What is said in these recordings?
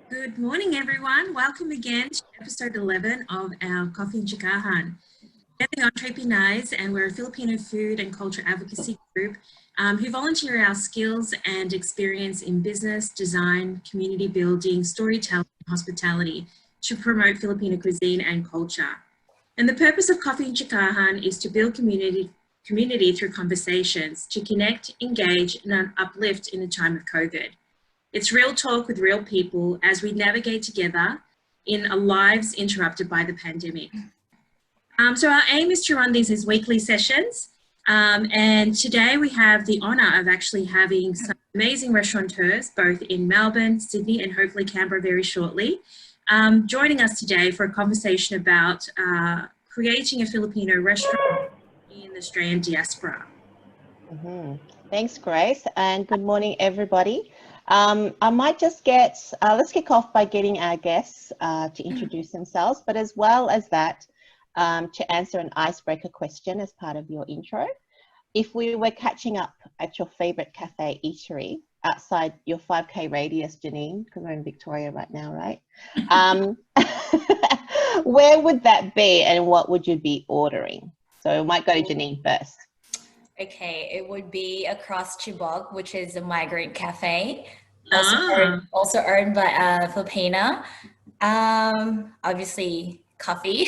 Good morning, everyone. Welcome again to episode 11 of our Coffee and CHIKAHAN. We're the Entrepreneurs, and we're a Filipino food and culture advocacy group who volunteer our skills and experience in business, design, community building, storytelling, and hospitality to promote Filipino cuisine and culture. And the purpose of Coffee and CHIKAHAN is to build community through conversations, to connect, engage, and uplift in a time of COVID. It's real talk with real people as we navigate together in our lives interrupted by the pandemic. So our aim is to run these as weekly sessions. And today we have the honour of actually having some amazing restaurateurs, both in Melbourne, Sydney, and hopefully Canberra very shortly, joining us today for a conversation about creating a Filipino restaurant in the Australian diaspora. Thanks, Grace, and good morning, everybody. I might just let's kick off by getting our guests to introduce themselves, but as well as that, to answer an icebreaker question as part of your intro. If we were catching up at your favorite cafe eatery outside your 5K radius, Janine, because we're in Victoria right now, right? Where would that be and what would you be ordering? So we might go to Janine first. Okay, it would be across Chibog, which is a migrant cafe, also owned by a Filipina. Obviously, coffee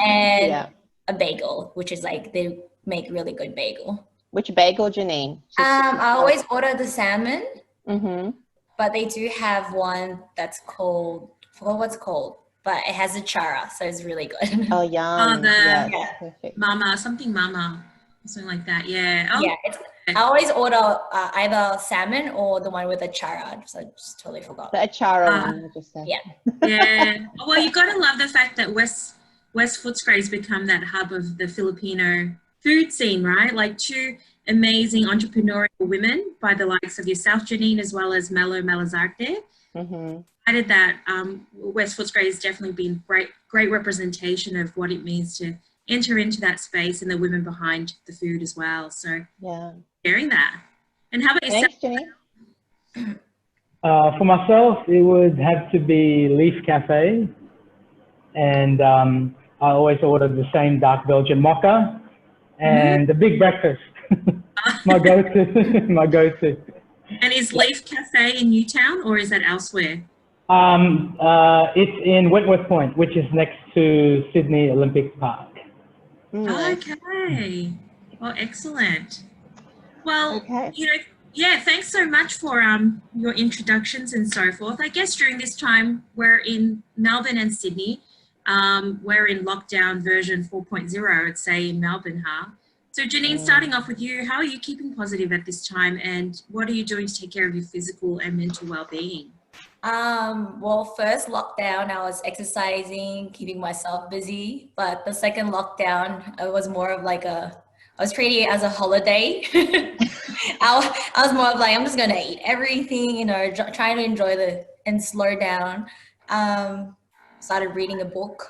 and a bagel, which is like they make really good bagel. Which bagel, Janine? I always order the salmon, but they do have one that's called, I forgot what's called, but it has a chara, so it's really good. Oh, yum. Perfect. Mama, something like that. Yeah. Oh. Yeah. I always order either salmon or the one with a chara. So I just totally forgot. The chara one, I just said. Yeah. Yeah. Well, you got to love the fact that West Footscray has become that hub of the Filipino food scene, right? Like two amazing entrepreneurial women by the likes of yourself, Janine, as well as Melo Malazarte. Added that West Footscray has definitely been great representation of what it means to enter into that space and the women behind the food as well. So sharing that. And how about yourself? Thanks, Janine. For myself, it would have to be Leaf Cafe, and I always order the same dark Belgian mocha and the big breakfast. my go-to. And is Leaf Cafe in Newtown or is that elsewhere? It's in Wentworth Point, which is next to Sydney Olympic Park. Okay. Well, excellent. Well, thanks so much for your introductions and so forth. I guess during this time, we're in Melbourne and Sydney. We're in lockdown version 4.0, I'd say, in Melbourne, huh? So Janine, starting off with you, how are you keeping positive at this time and what are you doing to take care of your physical and mental well-being? Well, first lockdown, I was exercising, keeping myself busy. But the second lockdown, it was more of like I was treating it as a holiday. I was more of like, I'm just going to eat everything, trying to enjoy and slow down. Started reading a book.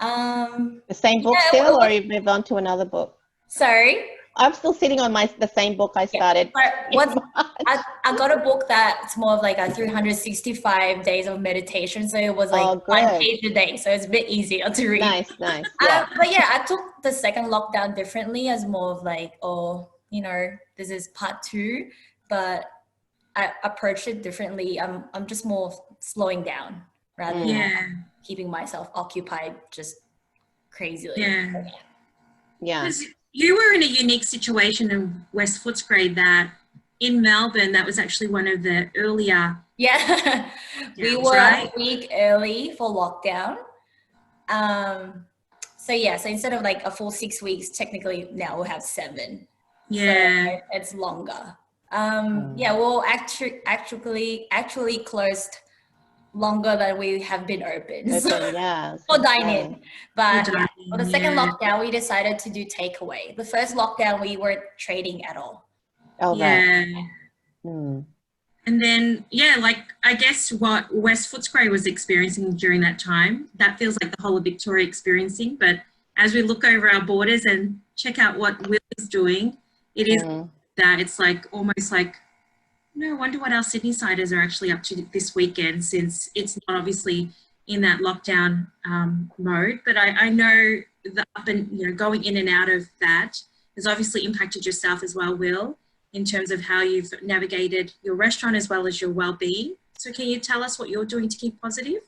The same book still, or you move on to another book? Sorry? I'm still sitting on the same book I started. I got a book that's more of like a 365 days of meditation. So it was like 1 page a day. So it's a bit easier to read. Nice. Yeah. But yeah, I took the second lockdown differently as more of like, this is part 2. But I approached it differently. I'm just more slowing down rather than keeping myself occupied just crazily. Yeah. You were in a unique situation in West Footscray that in Melbourne, that was actually one of the earlier. Yeah, we were a week early for lockdown. So instead of like a full 6 weeks, technically now we'll have 7. Yeah. So it's longer. We'll actually closed longer than we have been open. For dining. But for the second lockdown, we decided to do takeaway. The first lockdown, we weren't trading at all. And then, I guess what West Footscray was experiencing during that time, that feels like the whole of Victoria experiencing. But as we look over our borders and check out what Will is doing, it is that it's like almost like No, I wonder what our Sydney siders are actually up to this weekend, since it's not obviously in that lockdown mode. But I know the up and, you know, going in and out of that has obviously impacted yourself as well, Will, in terms of how you've navigated your restaurant as well as your well-being. So can you tell us what you're doing to keep positive?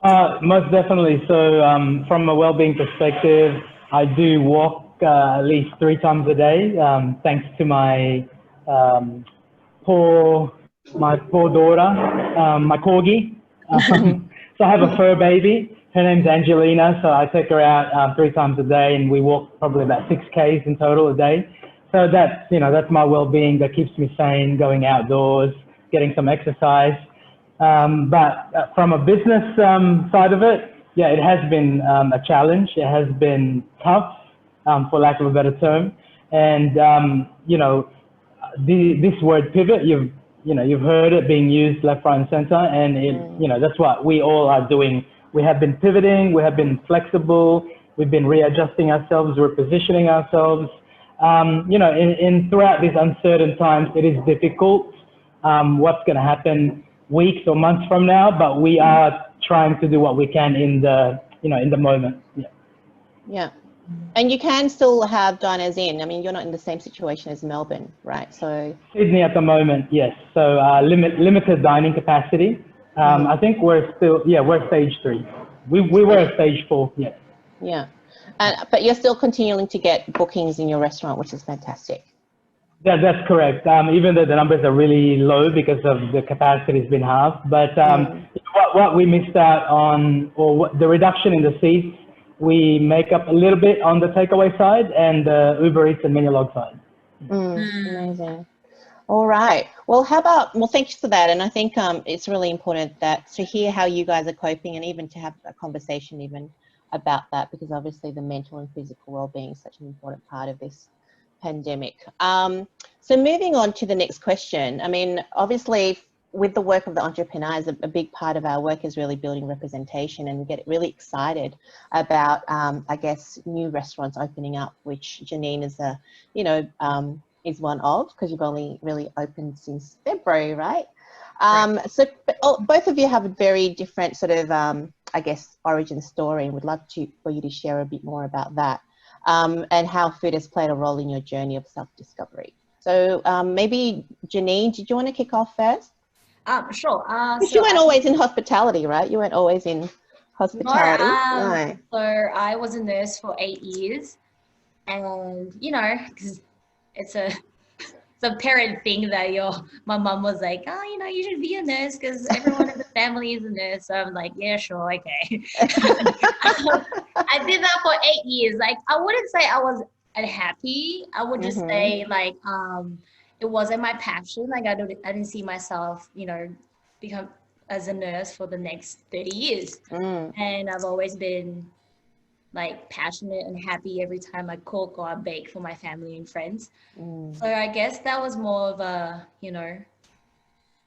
Most definitely. So from a well-being perspective, I do walk at least 3 times a day, thanks to um, my poor daughter, my corgi. So I have a fur baby. Her name's Angelina. So I take her out 3 times a day, and we walk probably about 6Ks in total a day. So that's, you know, that's my well-being. That keeps me sane, going outdoors, getting some exercise. But from a business side of it, yeah, it has been a challenge. It has been tough, for lack of a better term. And you know, this word pivot, you've heard it being used left, right, and center, and you know, that's what we all are doing. We have been pivoting. We have been flexible. We've been readjusting ourselves. We're positioning ourselves. You know, in throughout these uncertain times, it is difficult. What's going to happen weeks or months from now, but we are trying to do what we can in the, you know, in the moment. Yeah. Yeah. And you can still have diners in. I mean, you're not in the same situation as Melbourne, right? So Sydney at the moment, yes. So limited dining capacity. I think we're still, yeah, we're stage 3. We were at stage 4, yeah. yeah. But you're still continuing to get bookings in your restaurant, which is fantastic. That's correct. Even though the numbers are really low because of the capacity has been halved, but what we missed out on, or the reduction in the seats, we make up a little bit on the takeaway side and the Uber Eats and Menulog side. Amazing. All right. Well, thank you for that. And I think it's really important to hear how you guys are coping, and even to have a conversation even about that, because obviously the mental and physical well-being is such an important part of this pandemic. So moving on to the next question. I mean, obviously with the work of the entrepreneurs, a big part of our work is really building representation, and we get really excited about, I guess, new restaurants opening up, which Janine is is one of, because you've only really opened since February, right? So both of you have a very different sort of, I guess, origin story, and would love for you to share a bit more about that. And how food has played a role in your journey of self-discovery. So maybe Janine, did you want to kick off first? Sure. You weren't always in hospitality, right? You weren't always in hospitality. No. So I was a nurse for 8 years, and you know, because it's a parent thing that my mom was like, oh, you know, you should be a nurse because everyone in the family is a nurse. So I'm like, yeah, sure, okay. I did that for 8 years. Like, I wouldn't say I was unhappy. I would just say like, it wasn't my passion. Like I didn't see myself, you know, become as a nurse for the next 30 years. And I've always been like passionate and happy every time I cook or I bake for my family and friends. So I guess that was more of a, you know,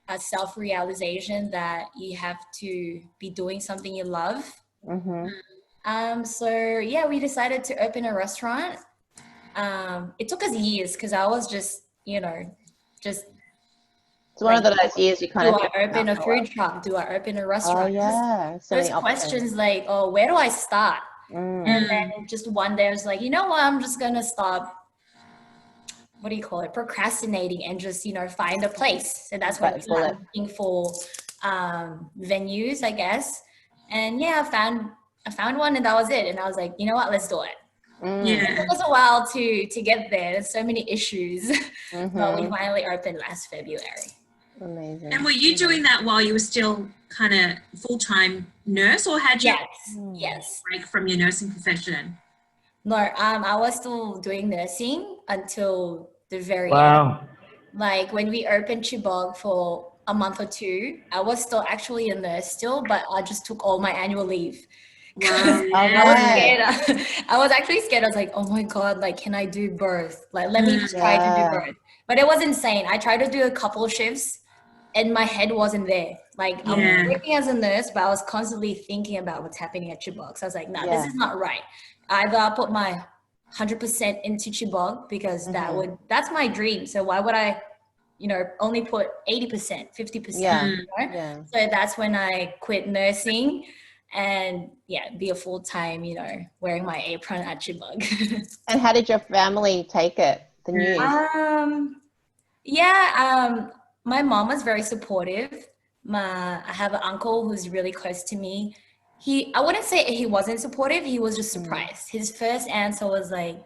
a self-realization that you have to be doing something you love. So yeah, we decided to open a restaurant. It took us years because I was just, you know, just. It's one of those years you kind of. Do I open a food truck? Do I open a restaurant? Oh yeah. Those questions like, oh, where do I start? And then just one day I was like, you know what, I'm just gonna stop, what do you call it, procrastinating, and just, you know, find a place. So that's what I'm looking for, venues, I guess. And yeah, I found one, and that was it. And I was like, you know what, let's do it. It took us a while to get there. There's so many issues, but we finally opened last February. Amazing. And were you doing that while you were still kind of full-time nurse, or had you Yes. break from your nursing profession? No, I was still doing nursing until the very end. Like when we opened Chibog for a month or 2, I was still actually a nurse still, but I just took all my annual leave. I was scared. I was actually scared. I was like, oh my God, like, can I do both? Like, let me just try to do both. But it was insane. I tried to do a couple of shifts and my head wasn't there. Like, I'm working as a nurse, but I was constantly thinking about what's happening at Chibog. So I was like, nah, this is not right. Either I put my 100% into Chibog because that's my dream. So why would I you know, only put 80%, 50%. Yeah. You know? Yeah. So that's when I quit nursing and be a full-time, you know, wearing my apron at Chibog. And how did your family take it, the news? My mom was very supportive. I have an uncle who's really close to me. I wouldn't say he wasn't supportive, he was just surprised. His first answer was like,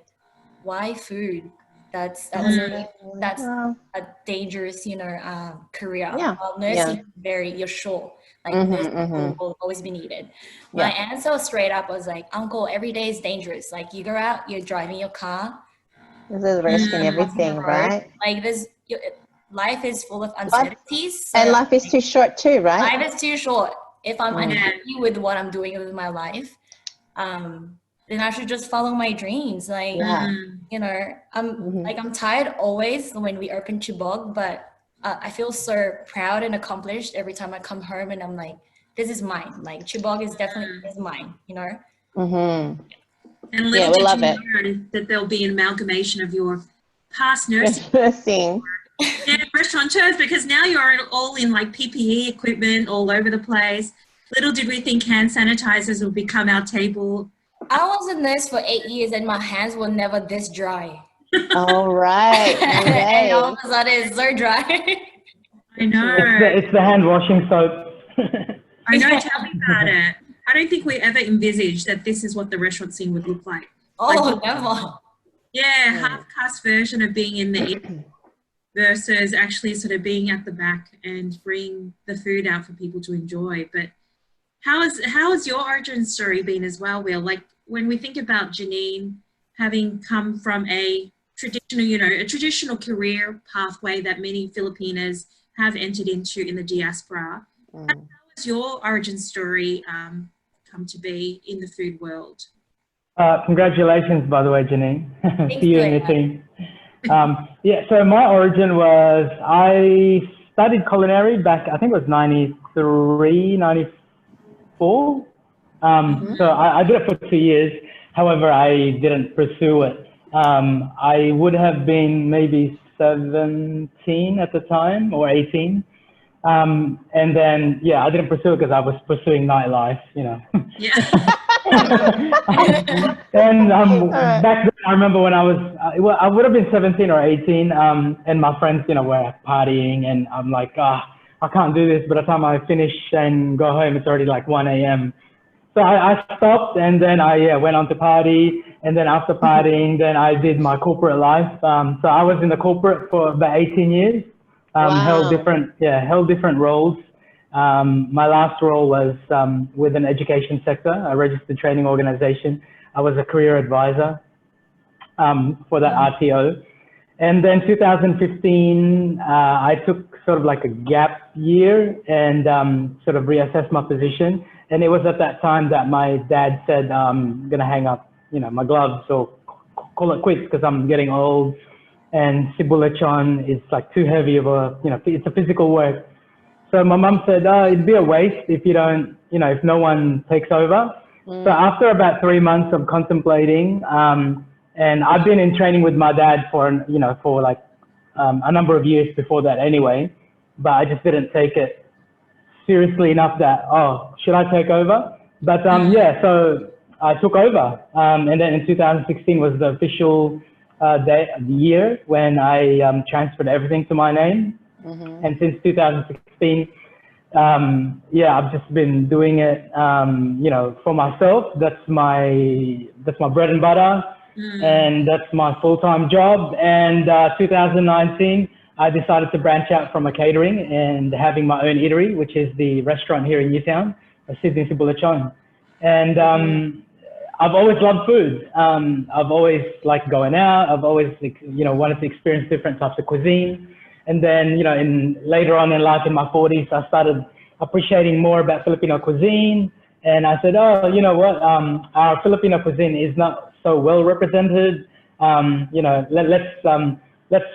why food? That's Wow. a dangerous, you know, career. Yeah. While nursing, you're sure, like nursing will always be needed. My answer straight up was like, uncle, every day is dangerous. Like you go out, you're driving your car. This is risking everything, right? Like life is full of uncertainties. And life is too short too, right? Life is too short. If I'm unhappy with what I'm doing with my life, then I should just follow my dreams. Like, you know, I'm tired always when we open Chibog, but I feel so proud and accomplished every time I come home and I'm like, this is mine. Like Chibog is definitely mine, you know? And little did you know that there'll be an amalgamation of your past nursing restaurateurs, because now you're all in like PPE equipment all over the place. Little did we think hand sanitizers will become our table. I was a nurse for 8 years and my hands were never this dry. All right. And all of a sudden it's so dry. I know. It's the hand washing soap. I know, tell me about it. I don't think we ever envisaged that this is what the restaurant scene would look like. Never. Yeah, half-cast version of being in the versus actually sort of being at the back and bring the food out for people to enjoy. But how has your origin story been as well, Will? Like when we think about Janine having come from a traditional career pathway that many Filipinas have entered into in the diaspora, how has your origin story come to be in the food world? Congratulations, by the way, Janine, to you and your team. So my origin was, I studied culinary back, I think it was 93, 94. So I did it for 2 years. However, I didn't pursue it. I would have been maybe 17 at the time or 18. And then, I didn't pursue it because I was pursuing nightlife, you know. Yeah. And back then, I remember when I was, I would have been 17 or 18, and my friends, you know, were partying, and I'm like, I can't do this. By the time I finish and go home, it's already like 1 a.m. So I stopped, and then I went on to party, and then after partying, then I did my corporate life. So I was in the corporate for about 18 years, held different roles. My last role was with an education sector, a registered training organization. I was a career advisor for that RTO. And then 2015, I took sort of like a gap year and sort of reassessed my position. And it was at that time that my dad said, I'm going to hang up, you know, my gloves or call it quits because I'm getting old. And Cebu Lechon is like too heavy of a, you know, it's a physical work. So my mum said, it'd be a waste if you don't, you know, if no one takes over. So after about 3 months of contemplating, and I've been in training with my dad for, you know, for like a number of years before that anyway, but I just didn't take it seriously enough that, should I take over? But so I took over. And then in 2016 was the official year when I transferred everything to my name. And since 2016, I've just been doing it, you know, for myself. That's my bread and butter, and that's my full-time job. And 2019, I decided to branch out from a catering and having my own eatery, which is the restaurant here in Newtown, Sydney Cebu Lechon. And I've always loved food. I've always liked going out. I've always, you know, wanted to experience different types of cuisine. And then, you know, later on in life, in my 40s, I started appreciating more about Filipino cuisine. And I said, you know what, our Filipino cuisine is not so well represented. You know, let's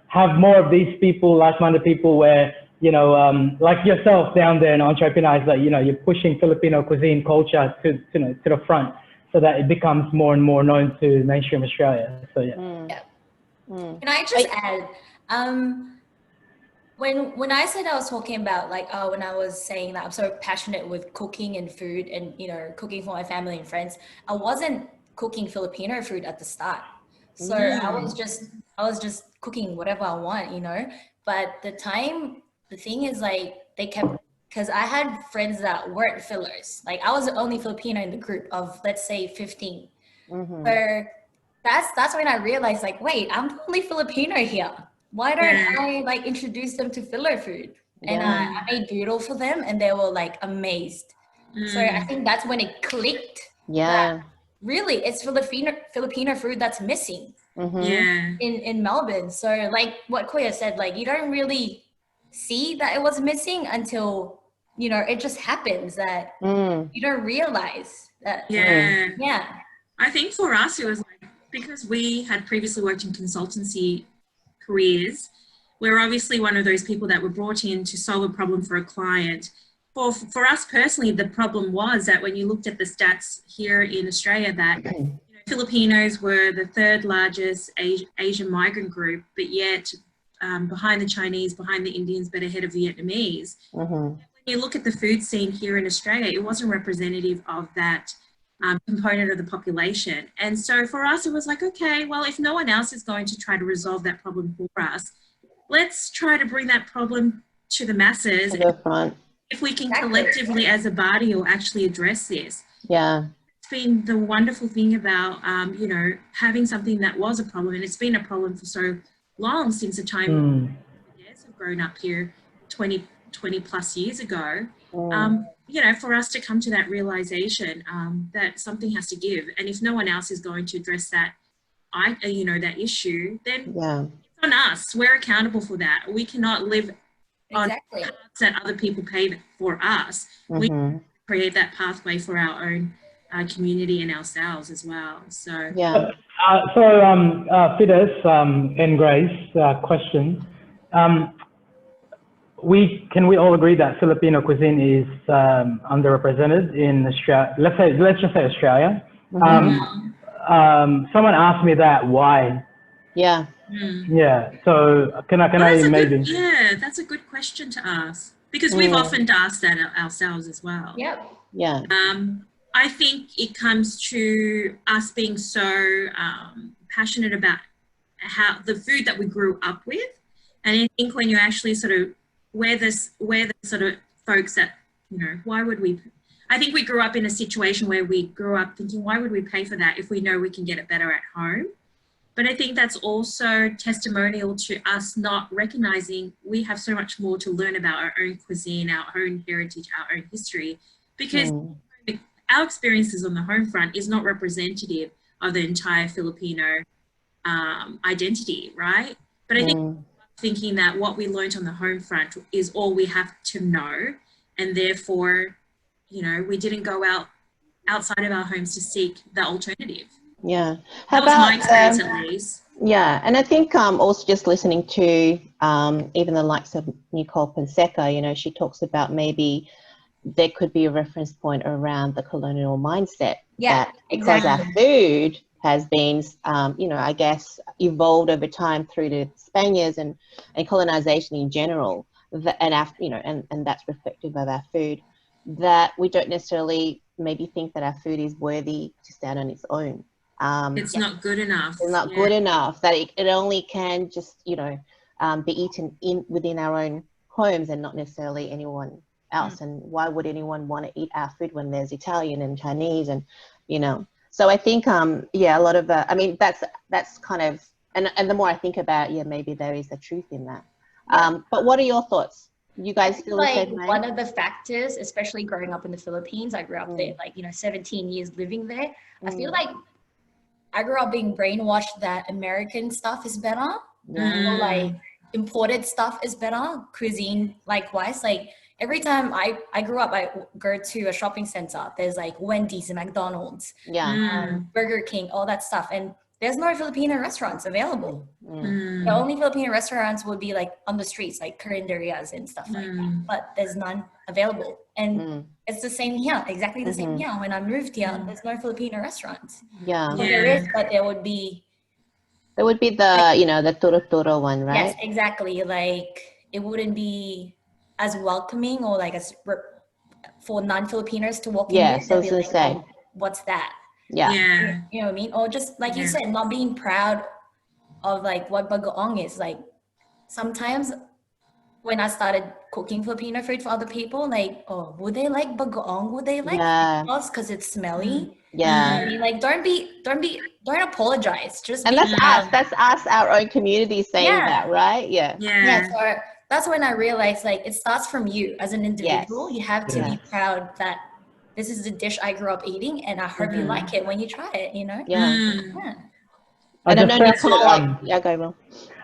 have more of these people, like-minded people where, you know, like yourself down there in Entrepreneurs, that, you know, you're pushing Filipino cuisine culture to the front so that it becomes more and more known to mainstream Australia. So, Can I just add, When I said I was talking about like when I was saying that I'm so passionate with cooking and food and cooking for my family and friends, I wasn't cooking Filipino food at the start. So I was just cooking whatever I want. But the thing is like they kept, because I had friends that weren't fillers. Like I was the only Filipino in the group of, let's say, 15. Mm-hmm. So that's when I realized, like, wait, I'm the only Filipino here. Why don't I like introduce them to filler food? And I made burrito for them, and they were like amazed. So I think that's when it clicked. Yeah. That really, it's Filipino food that's missing Mm-hmm. in Melbourne. So like what Koya said, like you don't really see that it was missing until it just happens that you don't realize that. Yeah. I think for us it was like, because we had previously worked in consultancy careers, we're obviously one of those people that were brought in to solve a problem for a client. For us personally, the problem was that when you looked at the stats here in Australia, that Filipinos were the third largest Asian migrant group, but yet behind the Chinese, behind the Indians, but ahead of Vietnamese. When you look at the food scene here in Australia, it wasn't representative of that component of the population. And so for us, it was like, okay, well, if no one else is going to try to resolve that problem for us, let's try to bring that problem to the masses. To the front. If we can collectively as a body or actually address this. Yeah. It's been the wonderful thing about, having something that was a problem, and it's been a problem for so long since the time I've grown up here 20 plus years ago. For us to come to that realization that something has to give, and if no one else is going to address that, that issue, then it's on us. We're accountable for that. We cannot live on paths that other people pave for us. We create that pathway for our own community and ourselves as well. So Fides and Grace, question. Can we all agree that Filipino cuisine is underrepresented in Australia? Let's just say Australia. Someone asked me that why. Yeah. Yeah. So can I maybe? That's a good question to ask, because we've often asked that ourselves as well. Yep. Yeah. I think it comes to us being so passionate about how the food that we grew up with, and I think when you actually sort of we're the sort of folks that why would we? I think we grew up in a situation where we grew up thinking, why would we pay for that if we know we can get it better at home? But I think that's also testimonial to us not recognizing we have so much more to learn about our own cuisine, our own heritage, our own history, because our experiences on the home front is not representative of the entire Filipino identity, right? But I think thinking that what we learned on the home front is all we have to know, and therefore, we didn't go outside of our homes to seek the alternative. Yeah. That was my experience at least. Yeah, and I think also just listening to even the likes of Nicole Fonseca, she talks about maybe there could be a reference point around the colonial mindset. Yeah, that because our food has been, I guess, evolved over time through the Spaniards and colonization in general, and that's reflective of our food, that we don't necessarily maybe think that our food is worthy to stand on its own. It's not good enough. It's not good enough, that it only can just, be eaten within our own homes and not necessarily anyone else. And why would anyone want to eat our food when there's Italian and Chinese and, So I think, a lot of, that's kind of, and the more I think about it, maybe there is a truth in that. But what are your thoughts? You guys feel like one of the factors, especially growing up in the Philippines, I grew up there, 17 years living there. I feel like I grew up being brainwashed that American stuff is better, or like imported stuff is better, cuisine likewise. Like every time I grew up, I go to a shopping center, there's like Wendy's and McDonald's, Burger King, all that stuff. And there's no Filipino restaurants available. The only Filipino restaurants would be like on the streets, like carinderias and stuff like that. But there's none available. And it's the same here, exactly the same here. When I moved here, there's no Filipino restaurants. Well, there is, but there would be the, the turo-turo one, right? Yes, exactly. Like it wouldn't be as welcoming or like for non-Filipinos to walk in there. So I was They'll gonna be like, say, oh, what's that? Yeah. You know what I mean? Or just like you said, not being proud of like what bagoong is. Like sometimes when I started cooking Filipino food for other people, like, oh, would they like bagoong? Would they like sauce because it's smelly? Yeah. I mean, like, don't apologize. Just And be that's us, our own community saying that, right? Yeah. So that's when I realized, like, it starts from you as an individual. You have to be proud that this is the dish I grew up eating, and I hope you like it when you try it. You know? And I know Nicole, go Will.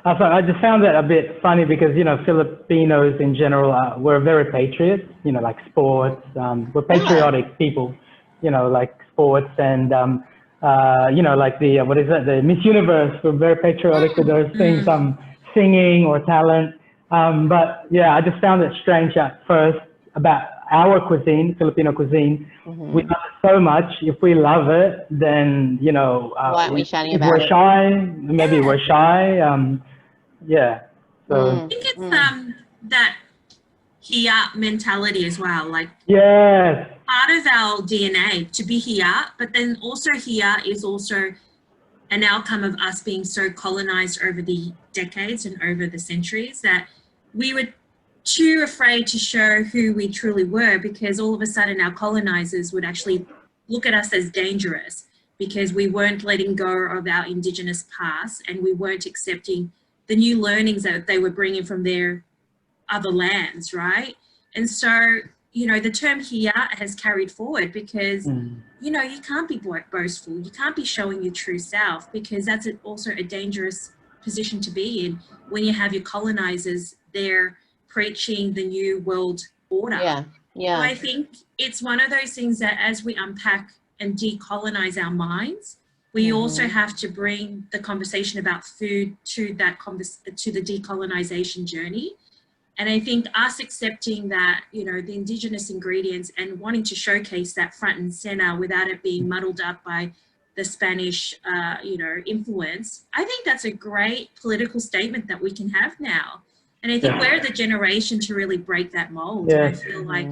I just found that a bit funny because, you know, Filipinos in general, we're very patriots, you know, like sports, we're patriotic people, you know, like sports and, you know, like the, what is it, the Miss Universe, we're very patriotic with those things, singing or talent. But yeah, I just found it strange at first about our cuisine, Filipino cuisine. We love it so much. If we love it, then, you know, why aren't we shouting if about we're it? shy, maybe we're shy. So I think it's that hiya mentality as well. Like part of our DNA to be hiya, but then also hiya is also an outcome of us being so colonized over the decades and over the centuries that we were too afraid to show who we truly were, because all of a sudden our colonizers would actually look at us as dangerous because we weren't letting go of our indigenous past and we weren't accepting the new learnings that they were bringing from their other lands, right? And so, you know, the term hiya has carried forward because, you know, you can't be boastful. You can't be showing your true self, because that's also a dangerous position to be in when you have your colonizers there preaching the new world order. So I think it's one of those things that as we unpack and decolonize our minds, we also have to bring the conversation about food to that to the decolonization journey. And I think us accepting that, you know, the indigenous ingredients and wanting to showcase that front and center without it being muddled up by the Spanish, you know, influence, I think that's a great political statement that we can have now. And I think we're the generation to really break that mold. And I feel like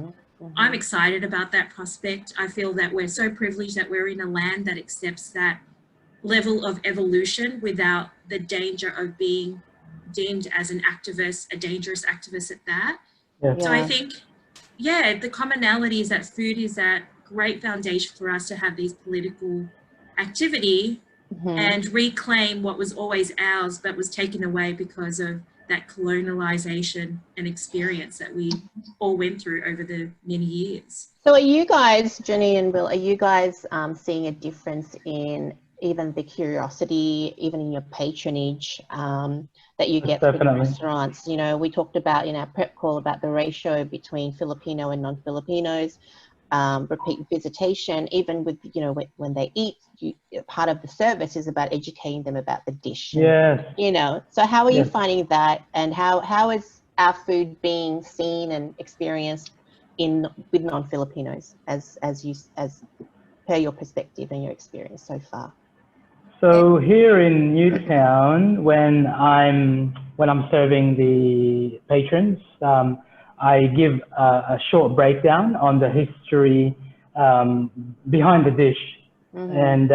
I'm excited about that prospect. I feel that we're so privileged that we're in a land that accepts that level of evolution without the danger of being deemed as an activist, a dangerous activist at that. So I think, the commonality is that food is that great foundation for us to have these political activity and reclaim what was always ours but was taken away because of that colonialization and experience that we all went through over the many years. So are you guys, Janine and Will, are you guys seeing a difference in even the curiosity, even in your patronage that you get from the restaurants? You know, we talked about in our prep call about the ratio between Filipino and non-Filipinos, repeat visitation, even with, you know, when they eat, part of the service is about educating them about the dish. You know, so how are you finding that, and how is our food being seen and experienced with non-Filipinos as per your perspective and your experience so far? So here in Newtown, when I'm serving the patrons, I give a short breakdown on the history behind the dish, and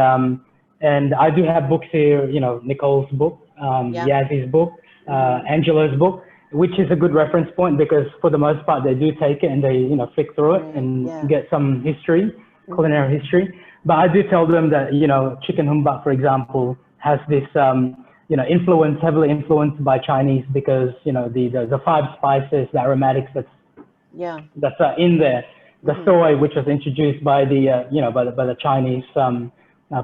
I do have books here. You know, Nicole's book, Yazzy's book, Angela's book, which is a good reference point because for the most part they do take it and they, you know, flick through it and get some history, culinary history. But I do tell them that, you know, chicken humba, for example, has this, you know, heavily influenced by Chinese because, you know, the 5 spices, the aromatics that's in there. The soy, which was introduced by the, you know, by the Chinese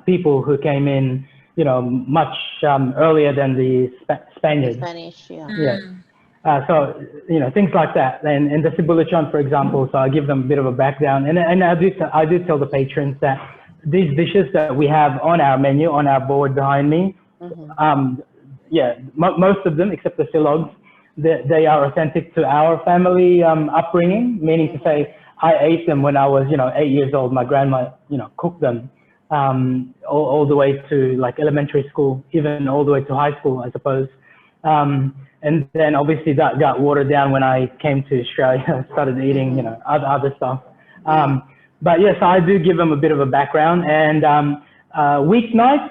people who came in, you know, much earlier than the Spaniards. So, you know, things like that. And the Cebu Lechon, for example, so I give them a bit of a background. And I do tell the patrons that these dishes that we have on our menu, on our board behind me, most of them, except the silogs, they are authentic to our family upbringing, meaning to say, I ate them when I was, you know, 8 years old. My grandma, you know, cooked them all the way to like elementary school, even all the way to high school, I suppose. And then obviously that got watered down when I came to Australia, started eating, you know, other stuff. But yes, I do give them a bit of a background. And weeknights,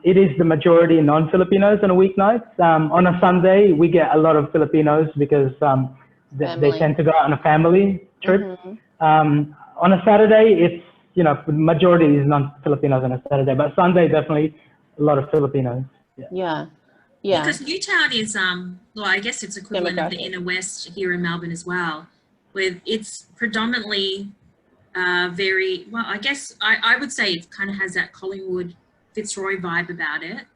it is the majority non-Filipinos on a weeknight. On a Sunday, we get a lot of Filipinos because they tend to go out on a family trip. On a Saturday, it's, you know, the majority is non-Filipinos on a Saturday, but Sunday, definitely a lot of Filipinos. Yeah. Because Newtown is, well, I guess it's equivalent of the inner west here in Melbourne as well, with it's predominantly very, well, I guess I would say it kind of has that Collingwood, Fitzroy vibe about it.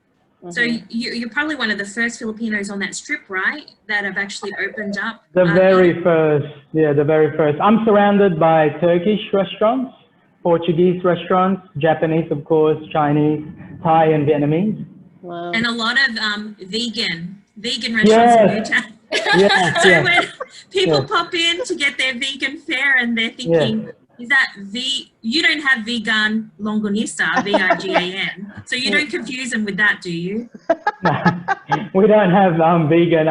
So you're probably one of the first Filipinos on that strip, right? That have actually opened up. The very first, yeah, the very first. I'm surrounded by Turkish restaurants, Portuguese restaurants, Japanese, of course, Chinese, Thai, and Vietnamese. Wow. And a lot of vegan restaurants in Newtown. So when people pop in to get their vegan fare and they're thinking, is that you don't have vegan longanisa, V-I-G-A-N, so you don't confuse them with that, do you? We don't have vegan.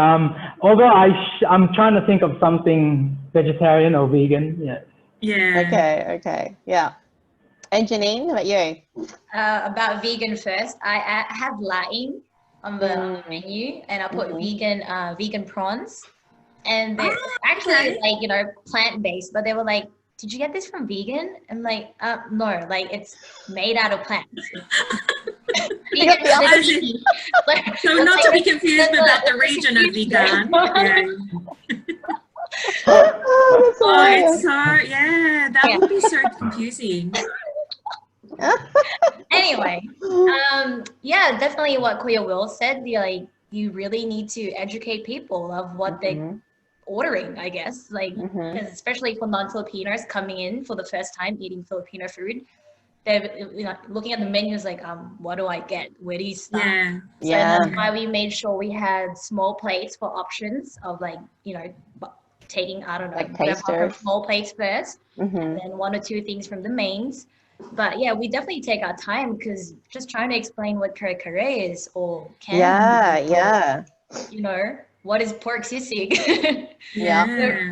Although I'm trying to think of something vegetarian or vegan. Yeah. Okay. Yeah. And Janine, how about you? About vegan first, I have Latin on the menu, and I put vegan prawns, and they're actually like, you know, plant-based, but they were like, did you get this from vegan? I'm like, no, like it's made out of plants. Vegan, so not to be confused about the region of vegan. It's so, that would be so confusing. Anyway, definitely what Kuya Will said. You really need to educate people of what they're ordering, I guess. Like, because especially for non-Filipinos coming in for the first time eating Filipino food, they're looking at the menus like, what do I get? Where do you start? So that's why we made sure we had small plates for options of, like, you know, taking, I don't know, like small plates first, and then one or two things from the mains. But yeah, we definitely take our time, because just trying to explain what kare kare is or you know, what is pork sisig?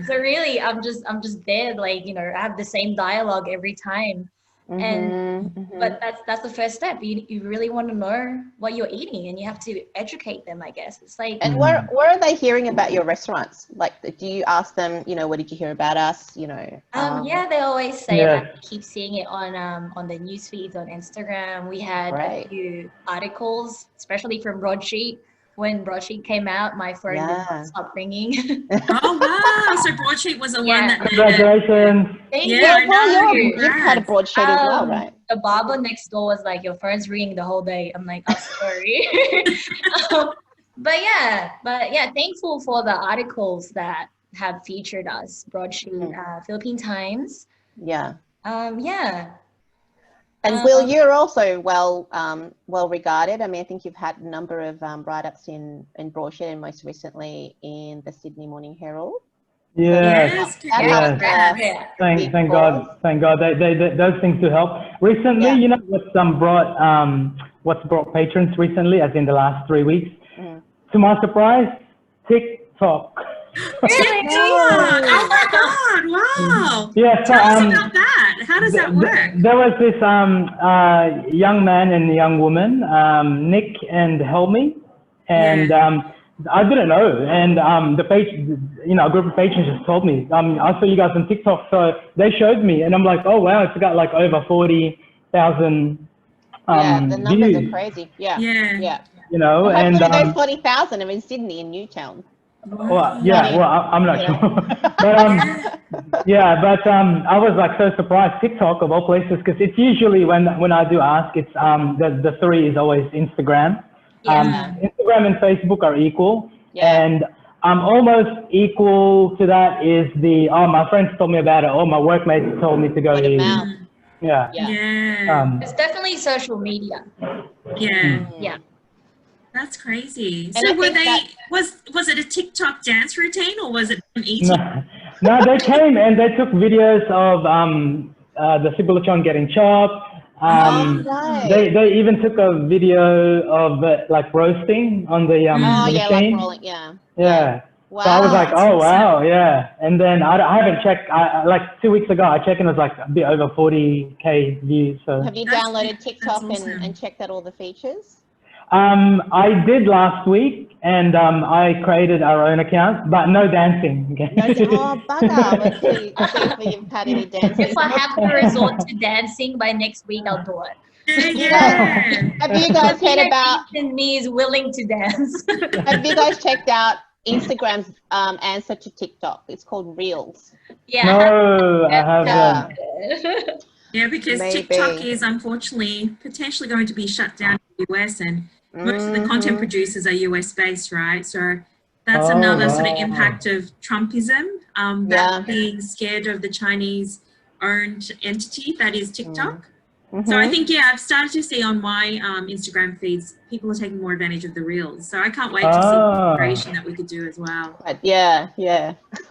So really, I'm just there, like, you know, I have the same dialogue every time. But that's the first step. You really want to know what you're eating, and you have to educate them, I guess. It's like, and where are they hearing about your restaurants? Like, do you ask them, you know, what did you hear about us, you know? They always say that. Keep seeing it on the news feeds on Instagram. We had a few articles, especially from Broadsheet. When Broadsheet came out, my phone didn't stop ringing. Oh wow! So Broadsheet was the one that. Congratulations! You've had a Broadsheet as well, right? The barber next door was like, "Your phone's ringing the whole day." I'm like, "I'm sorry." But yeah, thankful for the articles that have featured us. Broadsheet, Philippine Times. And Will, you're also well regarded. I mean, I think you've had a number of write-ups in Broadsheet, and most recently in the Sydney Morning Herald. Thank God. Those things do help. Recently, you know what's brought patrons recently, as in the last 3 weeks. To my surprise, TikTok. Really? Oh my God! Wow. Yeah. So, tell us about that. How does that work? There was this young man and young woman, Nick and Helmi, and I didn't know. And the page, you know, a group of patrons just told me. I saw you guys on TikTok, so they showed me, and I'm like, oh wow, it's got like over 40,000 the numbers views. are crazy. Yeah. You know, well, and those 40,000 are in Sydney and Newtown. Well, I'm not sure. But I was like so surprised. TikTok of all places, because it's usually when I do ask, it's the three is always Instagram. Instagram and Facebook are equal, and almost equal to that is my friends told me about it, or my workmates told me to go eat. It's definitely social media. That's crazy. So was it a TikTok dance routine, or was it an eating? No, they came and they took videos of the Cebu Lechon getting chopped, Oh, right. They even took a video of it, like roasting on Oh, the yeah, like machine. rolling. Yeah. Yeah. So I was Wow. like, that's oh awesome. wow, yeah. And then I haven't checked. Like 2 weeks ago, I checked and it was like a bit over 40K views. So Have you That's downloaded that's TikTok and awesome. checked out all the features? I did last week, and I created our own account, but no dancing. No, oh, bugger. Let's see if you've had any dancing. If I have to resort to dancing by next week, I'll do it. You guys, Yeah. have you guys heard Filipino about, in me is willing to dance. have you guys checked out Instagram's answer to TikTok? It's called Reels. Yeah. No, I Yeah. haven't. Yeah, because Maybe. TikTok is unfortunately potentially going to be shut down in the US, and most of the content Mhm. producers are US based, right? So that's Oh, another sort of wow. impact of Trumpism, Yeah. that being scared of the Chinese owned entity that is TikTok. So I Mhm. think, yeah, I've started to see on my Instagram feeds, people are taking more advantage of the reels. So I can't wait to see the creation that we could do as well. But yeah,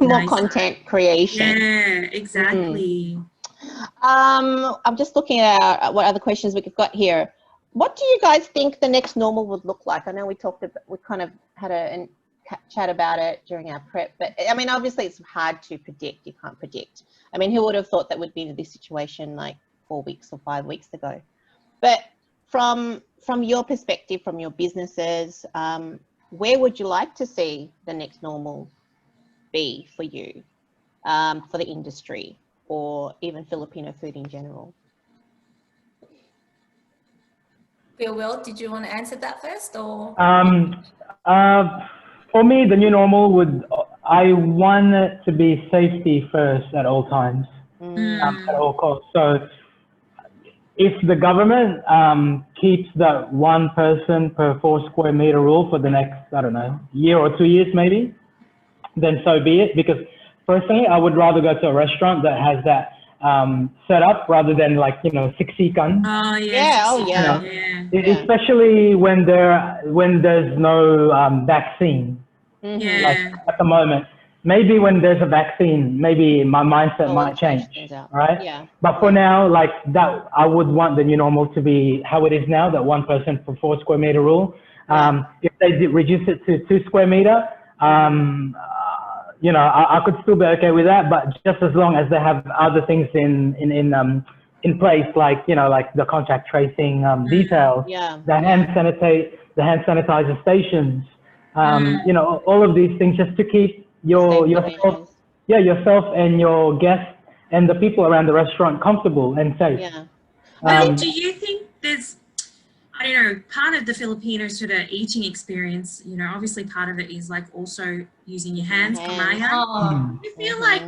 more Nice. content creation. Yeah, exactly. I'm just looking at what other questions we've got here. What do you guys think the next normal would look like? I know we kind of had a chat about it during our prep, but I mean, obviously it's hard to predict. You can't predict. I mean, who would have thought that would be in this situation like 4 weeks or 5 weeks ago? But from your perspective, from your businesses, where would you like to see the next normal be for you, for the industry, or even Filipino food in general? Will, did you want to answer that first, or? For me, the new normal I want it to be safety first at all times, at all costs. So if the government keeps that 1 person per 4 square meter rule for the next, I don't know, year or 2 years maybe, then so be it. Because personally, I would rather go to a restaurant that has that set up rather than like, 6 Oh, Yeah, oh, yeah. yeah. Especially when there's no vaccine. Mhm. Like Yeah. at the moment. Maybe when there's a vaccine, maybe my mindset Oh, might change, things out. right? Yeah. But for now, like that, I would want the new normal to be how it is now, that 1 person per 4 square meter rule. If they did reduce it to 2 square meter, I could still be okay with that. But just as long as they have other things in place, like like the contact tracing details, Yeah. the hand sanitizer stations. All of these things just to keep yourself and your guests and the people around the restaurant comfortable and safe. Yeah. Do you think there's, I don't know, part of the Filipino sort of eating experience, obviously part of it is like also using your hands, kamayan. Oh, Do you feel like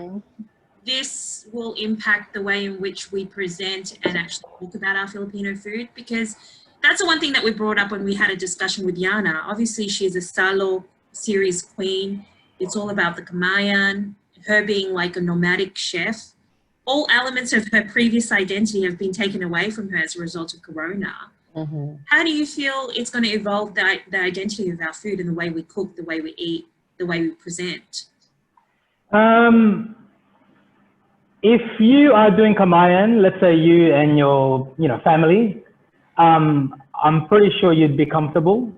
this will impact the way in which we present and actually talk about our Filipino food? Because that's the one thing that we brought up when we had a discussion with Yana. Obviously, she's a Salo series queen. It's all about the kamayan, her being like a nomadic chef. All elements of her previous identity have been taken away from her as a result of Corona. How do you feel it's going to evolve the identity of our food and the way we cook, the way we eat, the way we present? If you are doing kamayan, let's say you and your family, I'm pretty sure you'd be comfortable,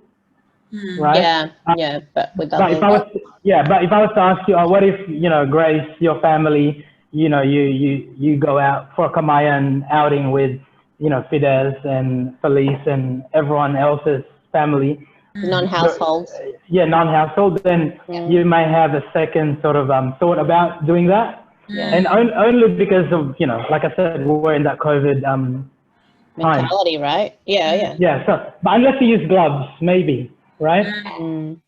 right? Yeah, but with But if I was to ask you, what if Grace, your family, you go out for a kamayan outing with Fidesz and Felice and everyone else's family, non-household. Non-household, then you may have a second sort of thought about doing that. And only because of like I said, we're in that COVID mentality, right? Yeah. So, but unless you use gloves, maybe, right? Again,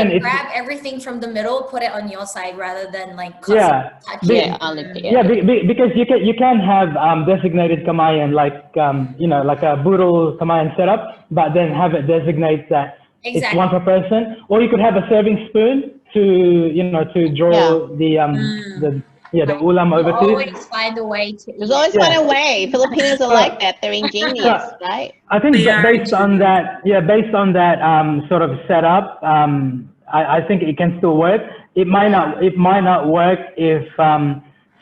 like grab everything from the middle, put it on your side rather than like touch it. Because you can have designated kamayan, like like a brutal kamayan setup, but then have it designate that it's 1 per person, or you could have a serving spoon to draw the ulam over to. Always find a way to. There's always find a way. Filipinos are like that. They're ingenious, right? I think based on that sort of setup, I think it can still work. It might not work if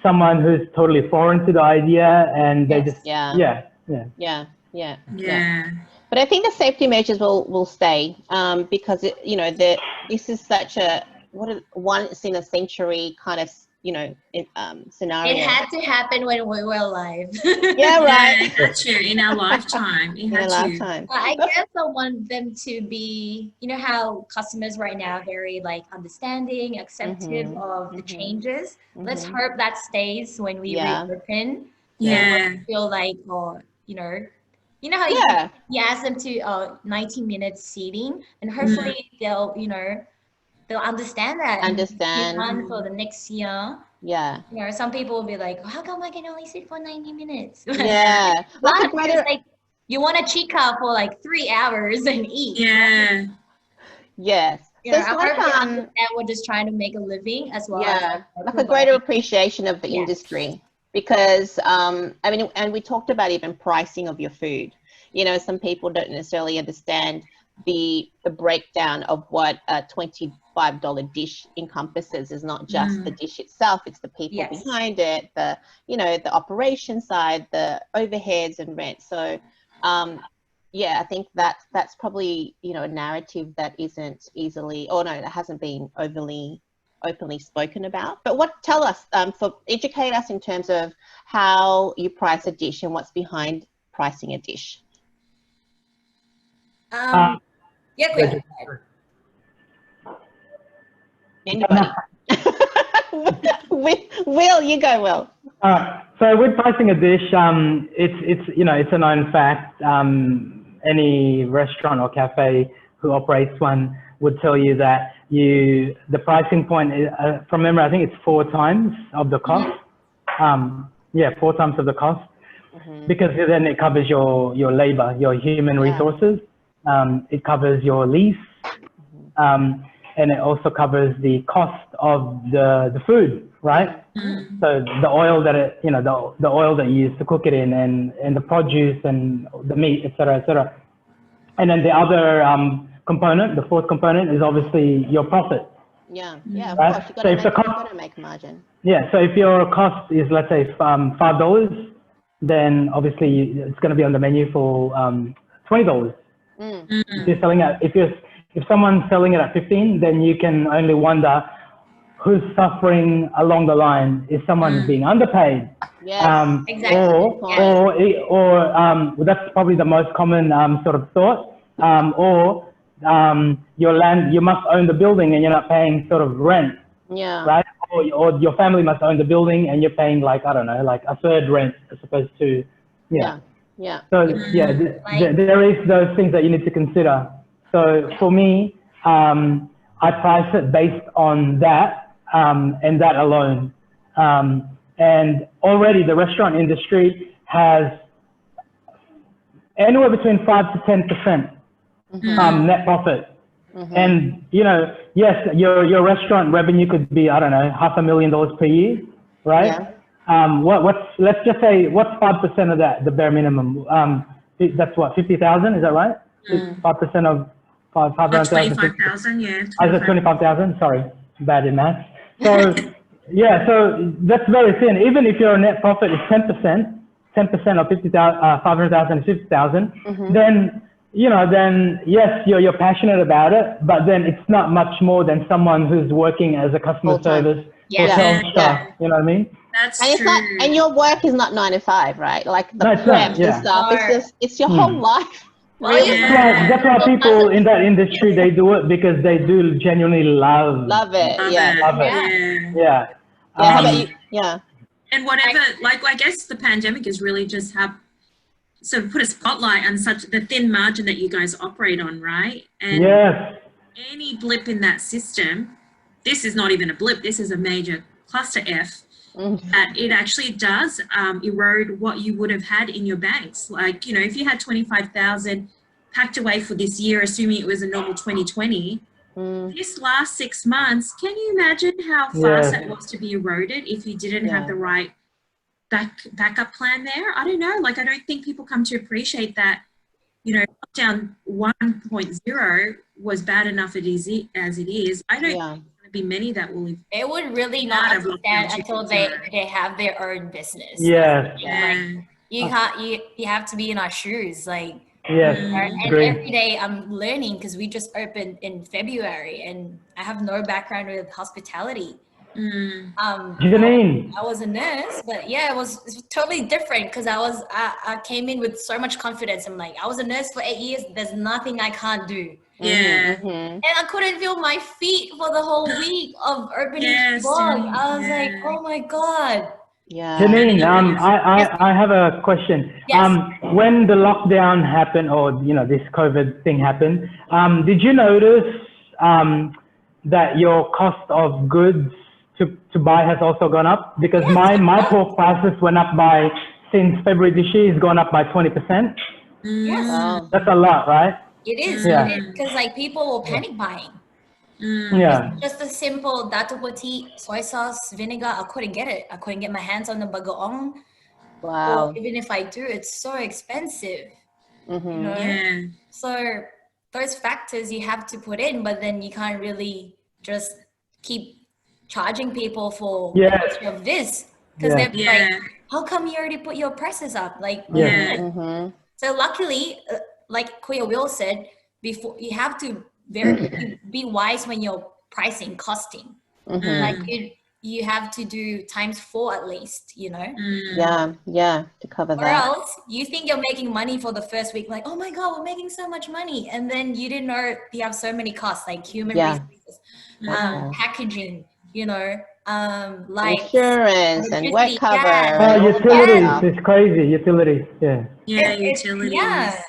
someone who's totally foreign to the idea and they Yeah. But I think the safety measures will stay because this is such a once in a century kind of scenario. It had to happen when we were alive. Yeah, right. Yeah, it had to in our lifetime. It had to. Lifetime. I guess I want them to be, you know how customers right now are very like understanding, accepting of the changes. Let's hope that stays when we reopen. Yeah. Feel like, or you know how you ask them to 90 minutes seating, and hopefully they'll understand that. Understand. And for the next year. Yeah. Some people will be like, how come I can only sit for 90 minutes? Yeah. But it's like you want to chica for like 3 hours and eat. Yeah. Yes. So I hope they understand we're just trying to make a living as well. Yeah, like a greater appreciation of the industry. Because and we talked about even pricing of your food. Some people don't necessarily understand the breakdown of what a $25 dish encompasses. Is not just the dish itself, it's the people behind it, the the operation side, the overheads and rent. So I think that's probably a narrative that isn't easily, that hasn't been openly spoken about. But tell us, educate us in terms of how you price a dish and what's behind pricing a dish. Quick. Anybody? Will, you go, Will. So with pricing a dish, it's a known fact. Any restaurant or cafe who operates one would tell you that the pricing point is, from memory, I think it's 4 times of the cost. 4 times of the cost, because then it covers your labor, your human resources. It covers your lease, and it also covers the cost of the food, right? So the oil that the oil that you use to cook it in, and the produce and the meat, etc., etc. And then the other component, the 4th component, is obviously your profit. Of right? course. You've got to make margin. Yeah. So if your cost is, let's say, $5, then obviously it's going to be on the menu for $20. If you're selling it, if someone's selling it at 15, then you can only wonder who's suffering along the line. Is someone being underpaid? Yes, exactly. Or that's probably the most common sort of thought. Your land, you must own the building and you're not paying sort of rent. Yeah. Right? Or your family must own the building and you're paying like, I don't know, like a third rent as opposed to, Yeah. So there is those things that you need to consider. So for me, I price it based on that and that alone. And already the restaurant industry has anywhere between 5 to 10% net profit. And yes, your restaurant revenue could be, I don't know, $500,000 per year, right? Let's just say, what's 5% of that, the bare minimum? That's what, 50,000, is that right? 5% of 500,000. 25,000, yeah. I said 25,000, sorry, bad in math. So so that's very thin. Even if your net profit is 10% of 500,000 is 50,000, then then yes, you're passionate about it, but then it's not much more than someone who's working as a customer service hotel staff. You know what I mean? That's and true. And your work is not 9 to 5, right? Like the prep and stuff. It's your whole life. That's why people in that industry, they do it because they do genuinely love it. Love it. Yeah. How about you? Yeah. And whatever, like, I guess the pandemic has really just sort of put a spotlight on the thin margin that you guys operate on, right? And any blip in that system, this is not even a blip, this is a major cluster F, that it actually does erode what you would have had in your banks. Like, if you had 25,000 packed away for this year, assuming it was a normal 2020, this last 6 months, can you imagine how fast that was to be eroded if you didn't have the right backup plan there? I don't know. Like, I don't think people come to appreciate that, lockdown 1.0 was bad enough as it is. I don't be many that will. They would really not understand until they have their own business. Yeah. you can't, you have to be in our shoes, like, Yes, and agree. every day I'm learning because we just opened in February and I have no background with hospitality. Janine, I was a nurse, but yeah, it's totally different because I came in with so much confidence. I'm like, I was a nurse for 8 years. There's nothing I can't do. Yeah. And I couldn't feel my feet for the whole week of opening Yes, Chibog. Janine, I was like, yeah. oh my God. Yeah. Janine, Yes. I have a question. Yes. When the lockdown happened, or this COVID thing happened, did you notice that your cost of goods to buy has also gone up? Because my pork prices went up by, since February this year, has gone up by 20%. Yes. Wow. That's a lot, right? It is. Yeah. Because like people were panic buying. Yeah. Just a simple dato puti, soy sauce, vinegar, I couldn't get it. I couldn't get my hands on the bagoong. Wow. Or even if I do, it's so expensive. You know? Yeah. So those factors you have to put in, but then you can't really just keep charging people for Yes. of this. Because Yeah. they're like, how come you already put your prices up? Like, Yeah. so luckily, like Kuya Will said, before you have to be wise when you're pricing, costing. Like you have to do times 4 at least, you know? Yeah, to cover Or that. else you think you're making money for the first week, like, oh my God, we're making so much money. And then you didn't know you have so many costs, like human resources, packaging, you know, like Insurance and work electricity, cover. gas. and all that Utilities, stuff. it's crazy. Utilities, yeah. Yeah, utilities. Yeah.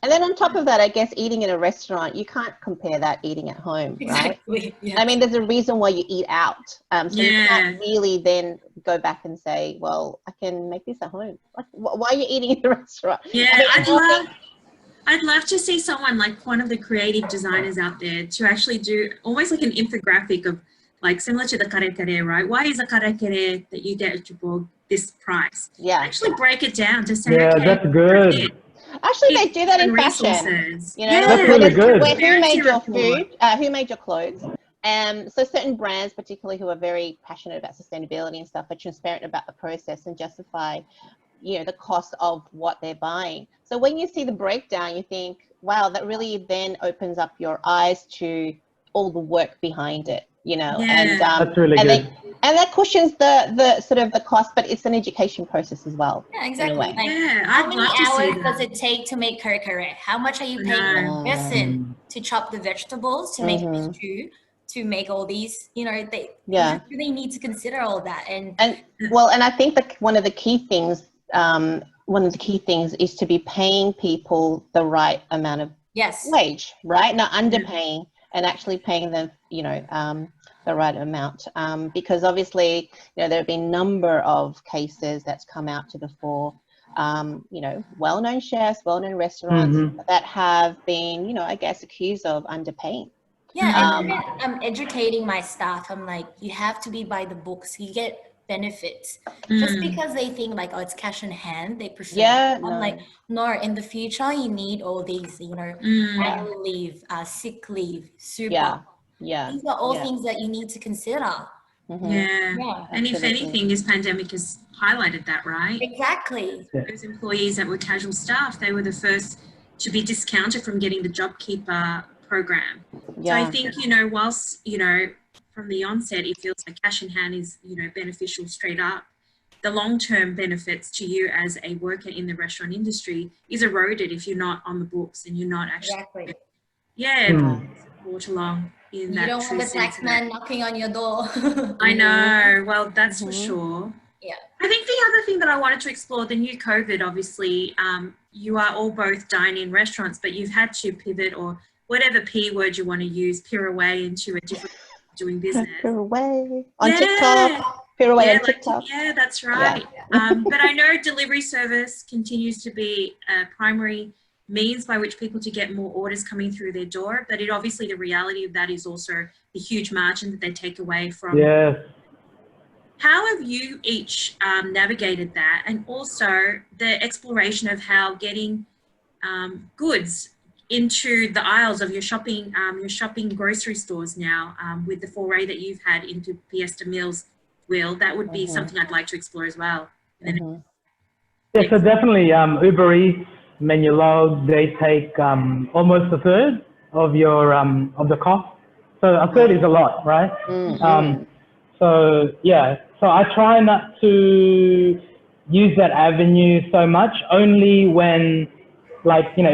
And then on top of that, I guess eating in a restaurant, you can't compare that eating at home, right? Exactly. Yeah. I mean, there's a reason why you eat out. So you can't really then go back and say, well, I can make this at home. Like, why are you eating in a restaurant? Yeah, I mean, I'd love to see someone like one of the creative designers out there to actually do almost like an infographic of like similar to the kare kare, right? Why is a kare kare that you get at Chibog this price? Yeah. Actually break it down to say, Yeah, okay, that's good. Actually, they do that in fashion. resources. You know, Yeah, That's really good. who made your Report. food? Who made your clothes? So certain brands, particularly who are very passionate about sustainability and stuff, are transparent about the process and justify, the cost of what they're buying. So when you see the breakdown, you think, wow, that really then opens up your eyes to all the work behind it, and That's really and good. and that cushions the sort of the cost, but it's an education process as well. Yeah, exactly. Anyway. Like, how many hours does it take to make kare kare? How much are you paying a person to chop the vegetables, to make the stew, to make all these? You really need to consider all that. And I think that one of the key things is to be paying people the right amount of wage, right? Not underpaying and actually paying them, the right amount, because obviously, there have been a number of cases that's come out to the fore, well-known chefs, well-known restaurants that have been, I guess, accused of underpaying. Yeah, and I'm educating my staff. I'm like, you have to be by the books. You get benefits. Just because they think like, oh, it's cash in hand, they prefer. Yeah, I'm like, no, in the future, you need all these, annual leave, sick leave, super. Yeah. These are all things that you need to consider. Yeah. And if anything, this pandemic has highlighted that, right? Exactly. Those employees that were casual staff, they were the first to be discounted from getting the JobKeeper program. So I think, whilst, from the onset, it feels like cash in hand is, beneficial straight up, the long-term benefits to you as a worker in the restaurant industry is eroded if you're not on the books and you're not actually, support along in that. You don't want the tax man knocking on your door. I know. Well, that's for sure. Yeah. I think the other thing that I wanted to explore, the new COVID, obviously, you are all both dine-in restaurants, but you've had to pivot, or whatever P word you want to use, peer away into a different doing business. Peer away on TikTok. Peer away on TikTok. Yeah, that's right. But I know delivery service continues to be a primary means by which people to get more orders coming through their door, but obviously the reality of that is also the huge margin that they take away from. Yes. How have you each navigated that, and also the exploration of how getting goods into the aisles of your shopping grocery stores now, with the foray that you've had into Fiesta Meals, Will? That would be something I'd like to explore as well. Yeah, so definitely Uber Eats, Menulog, they take almost a third of your of the cost. So a third is a lot, right? So yeah, so I try not to use that avenue so much. Only when, like, you know,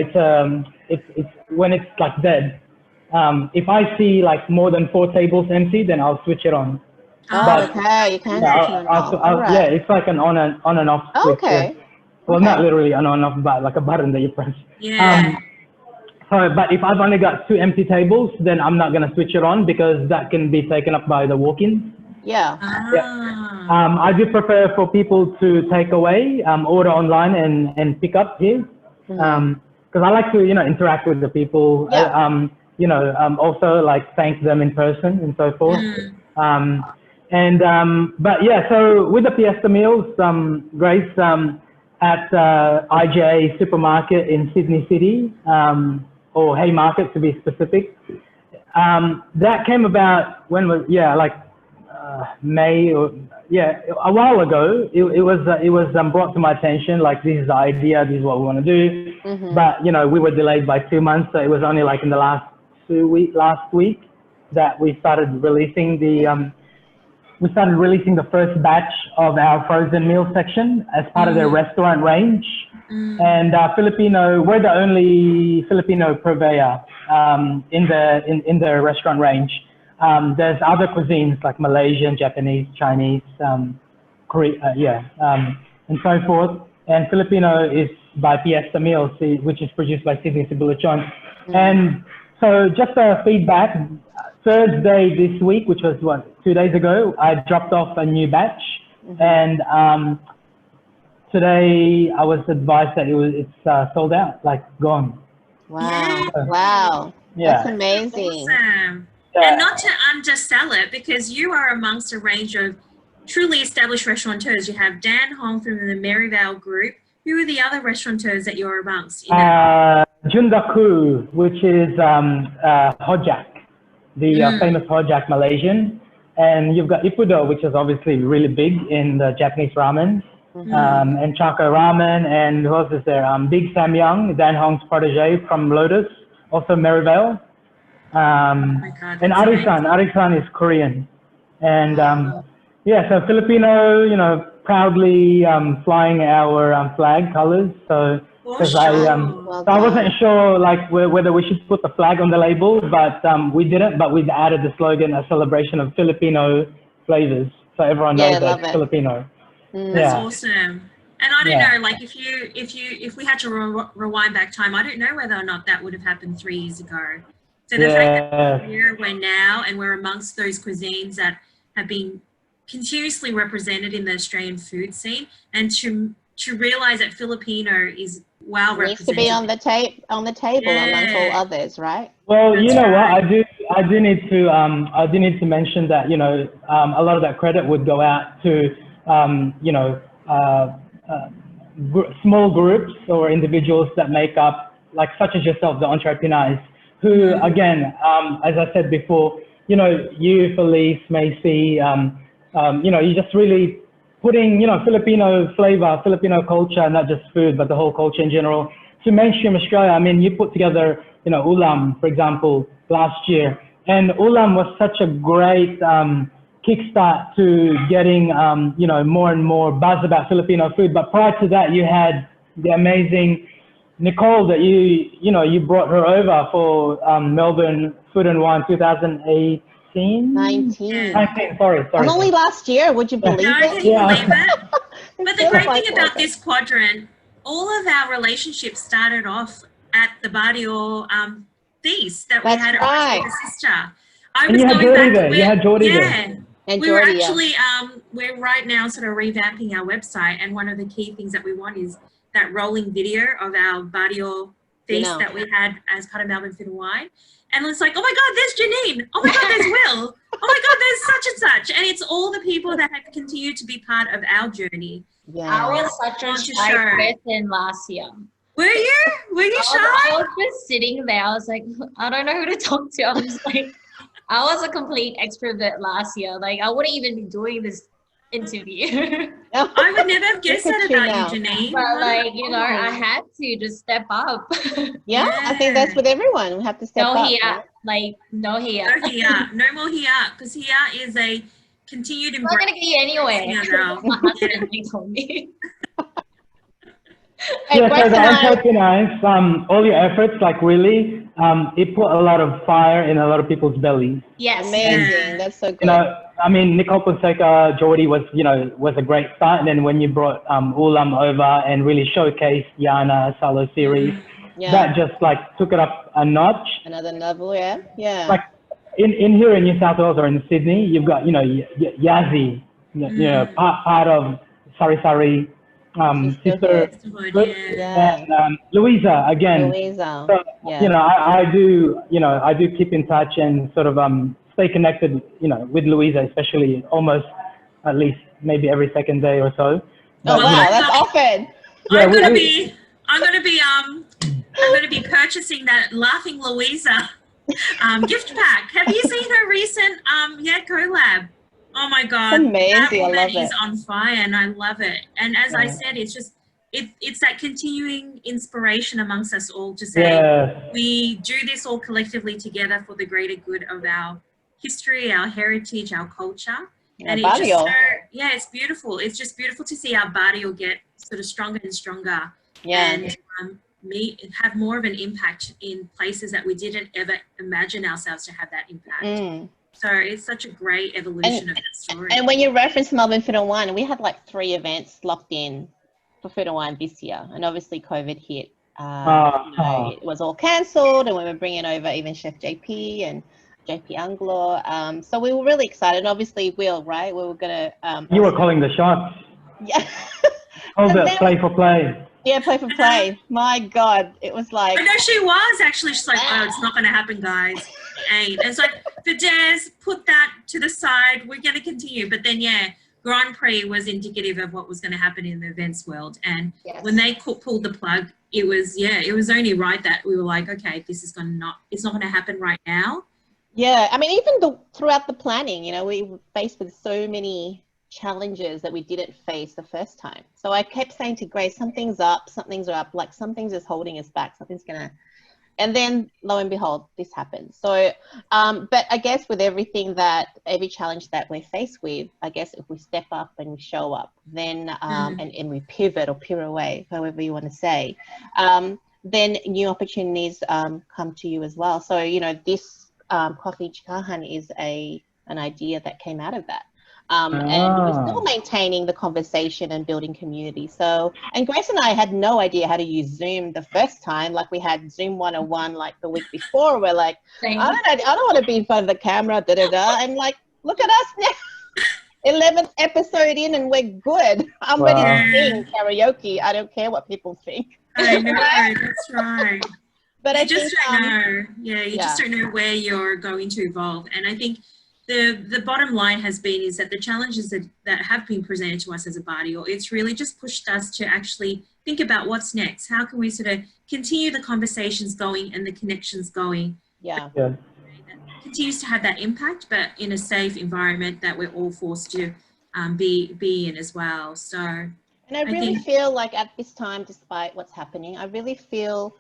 it's when it's like dead. If I see like more than 4 tables empty, then I'll switch it on. Oh, But okay. You can yeah, switch it on. All yeah, right. it's like an on and off switch. Yeah. Okay. Well, not Okay. literally an on and off, but like a button that you press. Yeah. So, but if I've only got 2 empty tables, then I'm not gonna switch it on because that can be taken up by the walk-ins. Yeah. I do prefer for people to take away, order online and pick up here, because I like to, you know, interact with the people. Yeah. You know, also like thank them in person and so forth. But yeah, so with the Fiesta meals, Grace, at IGA supermarket in Sydney City, or Haymarket to be specific. That came about when was, yeah, like May, or yeah, a while ago. It was brought to my attention, like, this is the idea, this is what we want to do. But you know, we were delayed by 2 months, so it was only like in the last week that we started releasing the first batch of our frozen meal section as part of their restaurant range. And we're the only Filipino purveyor in the restaurant range. There's other cuisines like Malaysian, Japanese, Chinese, Korean, and so forth. And Filipino is by Fiesta Meals, which is produced by Cebu Lechon. And so just a feedback, Thursday this week, which was 2 days ago, I dropped off a new batch, and today I was advised that it's sold out, like gone. Wow. Yeah. Wow. Yeah. That's amazing. Awesome. Yeah. And not to undersell it, because you are amongst a range of truly established restaurateurs. You have Dan Hong from the Maryvale Group. Who are the other restaurateurs that you're amongst? Jundaku, which is Hojak, the famous Hojak Malaysian. And you've got Ipudo, which is obviously really big in the Japanese ramen. And Chaka Ramen, and who else is there? Big Sam Young, Dan Hong's protege from Lotus, also Maryvale. And Arisan is Korean. And yeah, so Filipino, you know, proudly flying our flag colors. So because I wasn't sure like whether we should put the flag on the label, but we didn't. But we added the slogan, a celebration of Filipino flavors, so everyone knows that it's Filipino. That's awesome. And I don't know, like if we had to rewind back time, I don't know whether or not that would have happened 3 years ago. So the fact that we're now, and we're amongst those cuisines that have been continuously represented in the Australian food scene, and to realize that Filipino is well represented. Needs to be on the table amongst all others, right? Well, you know what, I do need to mention that, you know, a lot of that credit would go out to you know, small groups or individuals that make up, like such as yourself, the entrepreneurs, who again, as I said before, you know, you, Felice, Macy, you know, you just really putting, you know, Filipino flavor, Filipino culture, not just food, but the whole culture in general, to mainstream Australia. I mean, you put together, you know, Ulam, for example, last year, and Ulam was such a great kickstart to getting, you know, more and more buzz about Filipino food. But prior to that, you had the amazing Nicole that you know, you brought her over for Melbourne Food and Wine 2018. 19, sorry. And only last year, would you believe it? Can you believe it? But the great thing about this quadrant, all of our relationships started off at the barrio feast that we had at the sister. And you had Jordy there. You had Jordy there. And we were actually, we're right now sort of revamping our website, and one of the key things that we want is that rolling video of our barrio feast that we had as part of Melbourne Food and Wine. And it's like, oh my God, there's Janine. Oh my God, there's Will. Oh my God, there's such and such. And it's all the people that have continued to be part of our journey. Yeah. I was such a shy person last year. Were you? Were you shy? I was just sitting there. I was like, I don't know who to talk to. I'm just like, I was a complete extrovert last year. Like, I wouldn't even be doing this interview. I would never have guessed Look at that you about now. you, Janine. But What like, you know, I oh, had to just step up. Yeah, I think that's yeah. with everyone. We have to step No up. here, Right? like no here. No here, no more here, because here is a continued I'm not gonna embracing get you anywhere. ourselves. My Yeah. husband he told me. Hey, Yeah, Grace so the and I, entrepreneurs, all your efforts, like really, it put a lot of fire in a lot of people's bellies. Yes. amazing. Yeah. That's so You good. know, I mean, Nicole Fonseca, Geordie was a great start. And then when you brought Ulam over and really showcased Yana Salo series, Yeah, that just like took it up a notch. another level. Yeah, yeah, Like in here in New South Wales or in Sydney, you've got, Yazzie, part of Sari Sari, sisterhood. Sisterhood, Good. yeah. Yeah, And Louisa again. Louisa. So, Yeah, I do keep in touch and sort of stay connected, with Louisa, especially almost at least maybe every second day or so. oh But, Well, wow, I'm that's not- often. yeah, I'm we, gonna we, be, I'm gonna be, I'm gonna be purchasing that Laughing Louisa gift pack. Have you seen her recent collab? Oh my God, that Amazing. I woman love is it. on fire, and I love it. And as I Yeah. said, it's just it's that continuing inspiration amongst us all to say yeah, we do this all collectively together for the greater good of our history, our heritage, our culture. Yeah, And it's just barrio. so, yeah, it's beautiful. It's just beautiful to see our barrio get sort of stronger and stronger Yeah, and have more of an impact in places that we didn't ever imagine ourselves to have that impact. mm. So it's such a great evolution of that story. And when you reference Melbourne Fit and Wine, we had like 3 events locked in for Fit and Wine this year, and obviously COVID hit. It was all cancelled, and we were bringing over even Chef JP and JP Anglo. So we were really excited. And obviously, right? We were gonna. you were calling the shots. Yeah. All And the then- play for play. Yeah, play for play. My God, it was like. I know she was actually. She's like, oh, it's not going to happen, guys. It ain't. And it's like, Fidesz, put that to the side. We're going to continue. But then, yeah, Grand Prix was indicative of what was going to happen in the events world. And Yes. when they pulled the plug, it was only right that we were like, okay, it's not going to happen right now. Yeah, I mean, even throughout the planning, we were faced with so many challenges that we didn't face the first time. So I kept saying to Grace, something's up, like something's just holding us back, and then lo and behold, this happened. So, but I guess with every challenge that we're faced with, I guess if we step up and we show up, then, and we pivot or peer away, however you want to say, then new opportunities come to you as well. So, this Coffee CHIKAHAN is an idea that came out of that. And we're still maintaining the conversation and building community. So, and Grace and I had no idea how to use Zoom the first time. Like we had Zoom 101 like the week before. We're like, I don't want to be in front of the camera, And like, look at us now. 11th episode in and we're good. I'm ready to sing karaoke. I don't care what people think. I know, that's right. But you I just think, don't know. Yeah, you just don't know where you're going to evolve. And I think the bottom line is that the challenges that have been presented to us as a barrio, it's really just pushed us to actually think about what's next. How can we sort of continue the conversations going and the connections going? Yeah. That continues to have that impact, but in a safe environment that we're all forced to be in as well. So, and I really feel like at this time, despite what's happening, I really feel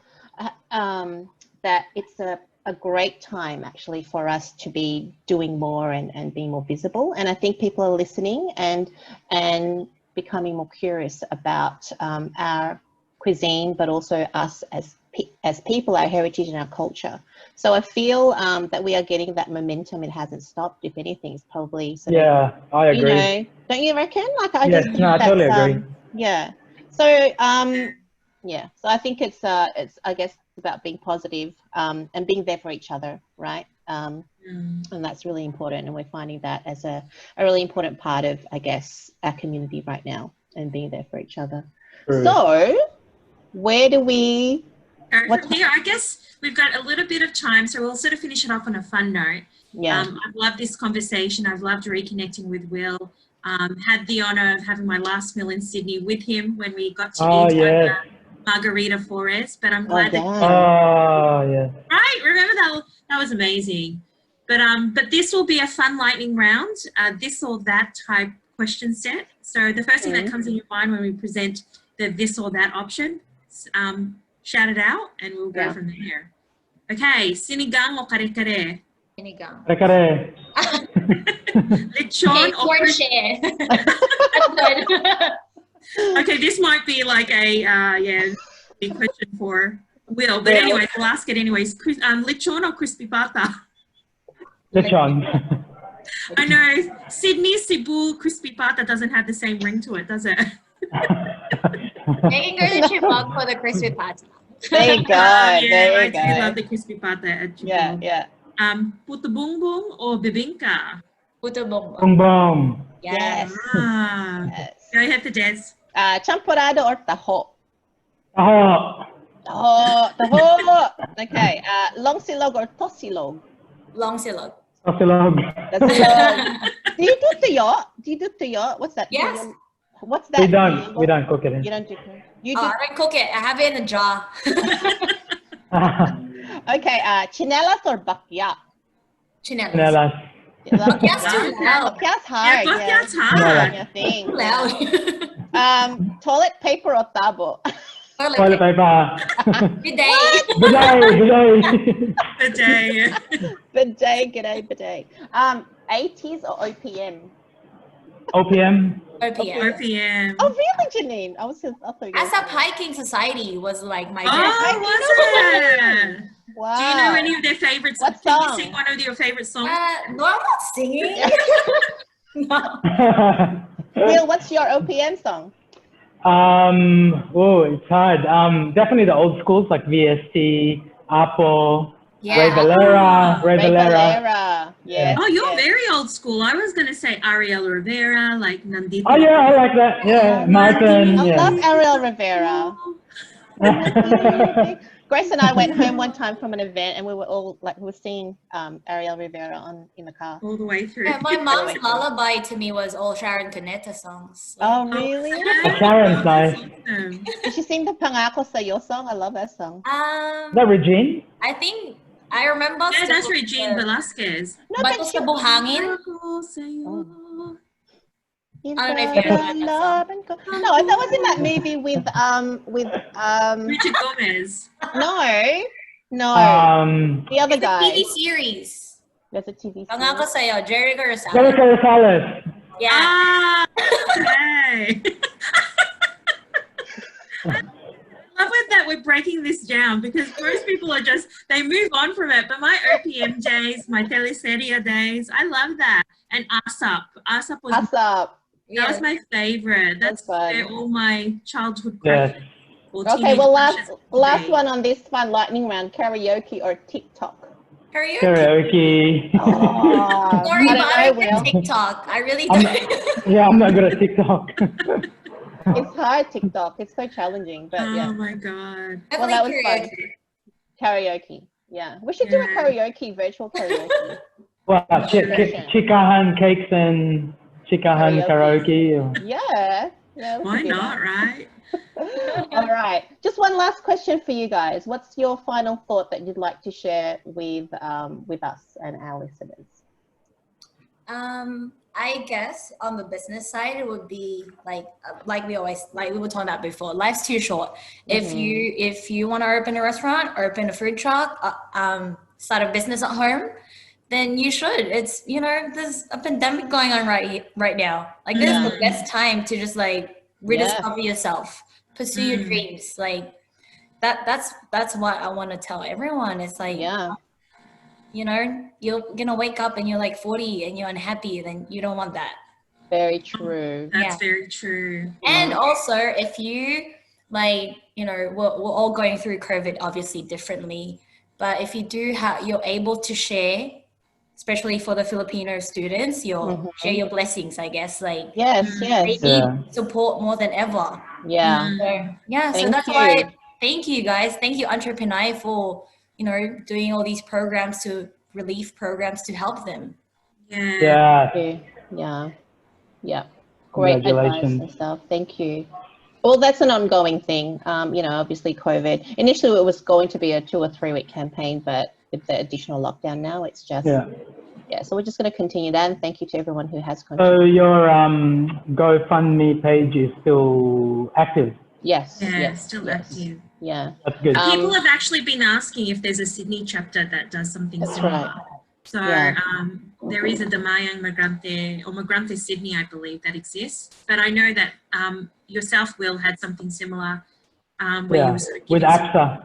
that it's a great time actually for us to be doing more and being more visible. And I think people are listening and becoming more curious about our cuisine, but also us as people, our heritage and our culture. So I feel that we are getting that momentum. It hasn't stopped. If anything, it's probably I agree. Don't you reckon? Like I totally agree. Yeah. So so I think it's I guess about being positive and being there for each other, right? And that's really important, and we're finding that as a really important part of, I guess, our community right now, and being there for each other. True. So where do we from here? I guess we've got a little bit of time, so we'll sort of finish it off on a fun note. I've loved this conversation. I've loved reconnecting with Will. Had the honor of having my last meal in Sydney with him when we got to eat Margarita Flores, but I'm glad right, remember that was amazing. But this will be a fun lightning round, this or that type question set. So the first thing that comes in your mind when we present the this or that option, shout it out and we'll go from there. Okay, sinigang o kare-kare? Sinigang. Kare-kare. Lechon or corn share. That's good. Okay, this might be like a big question for Will, but anyways, we'll ask it anyways. Lechon or crispy pata? Lechon. I know Sydney, Cebu, crispy pata doesn't have the same ring to it, does it? They can go to Chibog for the crispy pata. There you go. There you I do love the crispy pata at Chibog. Yeah. Puto bumbong or bibingka? Puto bumbong. Boom. Yes. Yes. Go ahead for Des. Champurrado or taho? Taho. Taho. Okay. Long silog or tosilog? Long silog. Tasilog. Do you do tuyo? Do you do tuyo? What's that? Yes. What's that? We don't cook it. You don't do tuyo. You do. I don't cook it. I have it in a jar. Okay. Chinelas or bakya? Chinelas. Chinelas. Bakya's too loud. Bakya's hard. Bakya's hard. Yeah, thing. Too loud. Toilet paper or tabo? Toilet paper. Bidet. Bidet. Bidet. Bidet, g'day, bidet. 80s or OPM? OPM. OPM. Oh, really, Janine? I thought you were ASAP Hiking Society was like my Oh, was it? Wow. Do you know any of their favorites? What Can song? you sing one of your favorite songs? No, I'm not singing. No. Neil, what's your OPM song? It's hard. Definitely the old schools like VST, Apple, Ray Valera. Yes. Oh, you're very old school. I was going to say Ariel Rivera, like Nandito. Oh yeah, I like that. Yeah, Martin. I love Ariel Rivera. Grace and I went home one time from an event and we were all like, we were singing Ariel Rivera in the car. All the way through. Yeah, my mom's lullaby to me was all Sharon Cuneta songs. So. Oh, really? Sharon's nice. Awesome. Did she sing the Pangako Sa'yo song? I love that song. Is that Regine? I think I remember. Yeah, that's Regine Velasquez. No, Bato sa buhangin. I don't know if you heard that song. No, that was in that movie with Richard Gomez. No, the other It's a guy. TV series. There's a TV Pangako series. sa'yo, Jericho Rosales. Jericho Rosales. Yeah. Ah, okay. I love it that we're breaking this down because most people are just, they move on from it. But my OPM days, my teleseria days, I love that. And ASAP. ASAP was, What's up? that was my favorite. That's fun. where all my childhood Yes. crushes or Okay, teenage well, crushes last today. one on this fun lightning round: karaoke or TikTok? Karaoke. Karaoke. Oh, Sorry, but I I don't don't know, get Will. TikTok. I really don't. Yeah, I'm not good at TikTok. It's hard, TikTok. It's so challenging, but yeah. Oh my God. Well, Definitely that was karaoke. fun. Karaoke. Yeah, we should do a karaoke, virtual karaoke. Well, CHIKAHAN cakes and CHIKAHAN karaoke. Yeah. Yeah. we Why could do not, right? that. All right. Just one last question for you guys. What's your final thought that you'd like to share with us and our listeners? I guess on the business side, it would be like we were talking about before. Life's too short. If you want to open a restaurant, open a food truck, start a business at home, then you should. It's there's a pandemic going on right now. Like this is the best time to just like rediscover yourself, pursue your dreams. Like that's what I want to tell everyone. It's like you're gonna wake up and you're like 40 and you're unhappy, then you don't want that. Very true. That's very true. And also, if you we're all going through COVID obviously differently, but if you do you're able to share, especially for the Filipino students, share your blessings, I guess. Like Yes. they need support more than ever. Yeah. So that's why thank you guys. Thank you, Entrepreneur, for doing all these programs relief programs to help them. Yeah. Great advice Congratulations. and stuff. Thank you. Well, that's an ongoing thing. Obviously COVID. Initially, it was going to be a 2 or 3 week campaign, but with the additional lockdown now, it's just Yeah, so we're just going to continue that, and thank you to everyone who has So contributed. your GoFundMe page is still active. Yes, Yeah, yes, still yes. active. Yeah, That's good. People have actually been asking if there's a Sydney chapter that does something that's similar. right. So Yeah. there is a Damayang Migrante or Migrante Sydney, I believe, that exists. But I know that yourself, Will, had something similar where you were sort of With giving some, APSA.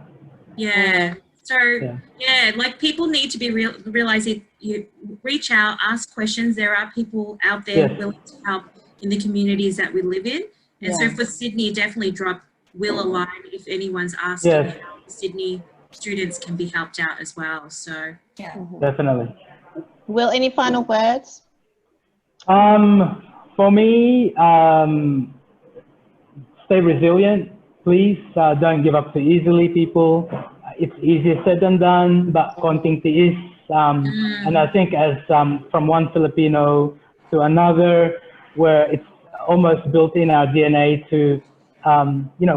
yeah. So Yeah. yeah, like people need to be realize if you reach out, ask questions. There are people out there Yes. willing to help in the communities that we live in. And so Yeah. for Sydney, definitely drop Will a line if anyone's asking Yes. how the Sydney students can be helped out as well. So Yeah. Definitely. Will, any final words? For me, stay resilient, please. Don't give up too easily, people. It's easier said than done, but konting tiis. And I think as from one Filipino to another, where it's almost built in our DNA to,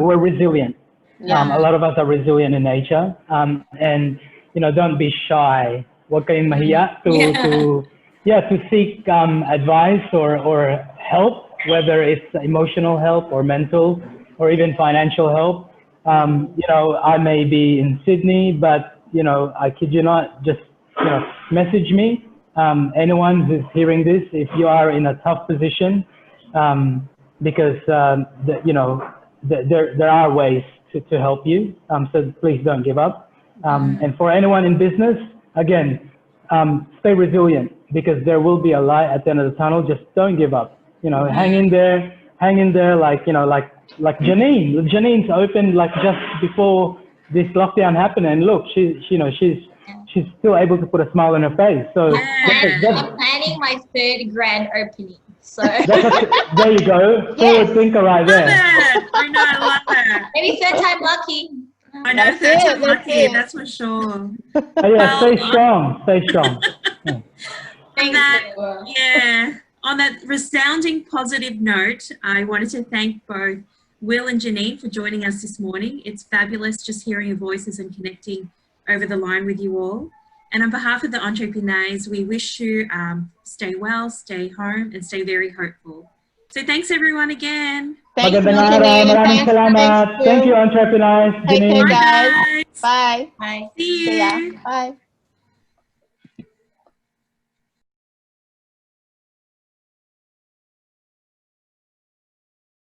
we're resilient. A lot of us are resilient in nature. And, don't be shy. Huwag kayong mahiya to seek advice or help, whether it's emotional help or mental or even financial help. I may be in Sydney, but, I kid you not, just, message me. Anyone who's hearing this, if you are in a tough position, because, there are ways to help you. So please don't give up. And for anyone in business, again, stay resilient, because there will be a light at the end of the tunnel. Just don't give up. Hang in there, like Janine. Janine's opened like just before this lockdown happened, and look, she's still able to put a smile on her face. So I'm planning my third grand opening. So there you go. Yes. Forward thinker right love there. it. I know, I love it. maybe third time lucky. I know, That's third it, time that's lucky, it. that's for sure. Oh, yeah, stay strong. Stay strong. On Thanks, that, Deborah. yeah, on that resounding positive note, I wanted to thank both Will and Janine for joining us this morning. It's fabulous just hearing your voices and connecting over the line with you all. And on behalf of the entrepreneurs, we wish you stay well, stay home, and stay very hopeful. So thanks everyone again. Thanks, Magandang Will, araw. Janine. Maraming Thanks, salamat. Will. Thank you, entrepreneurs. Take care, Janine. Bye guys. guys. Bye. Bye. See See ya. you. Bye.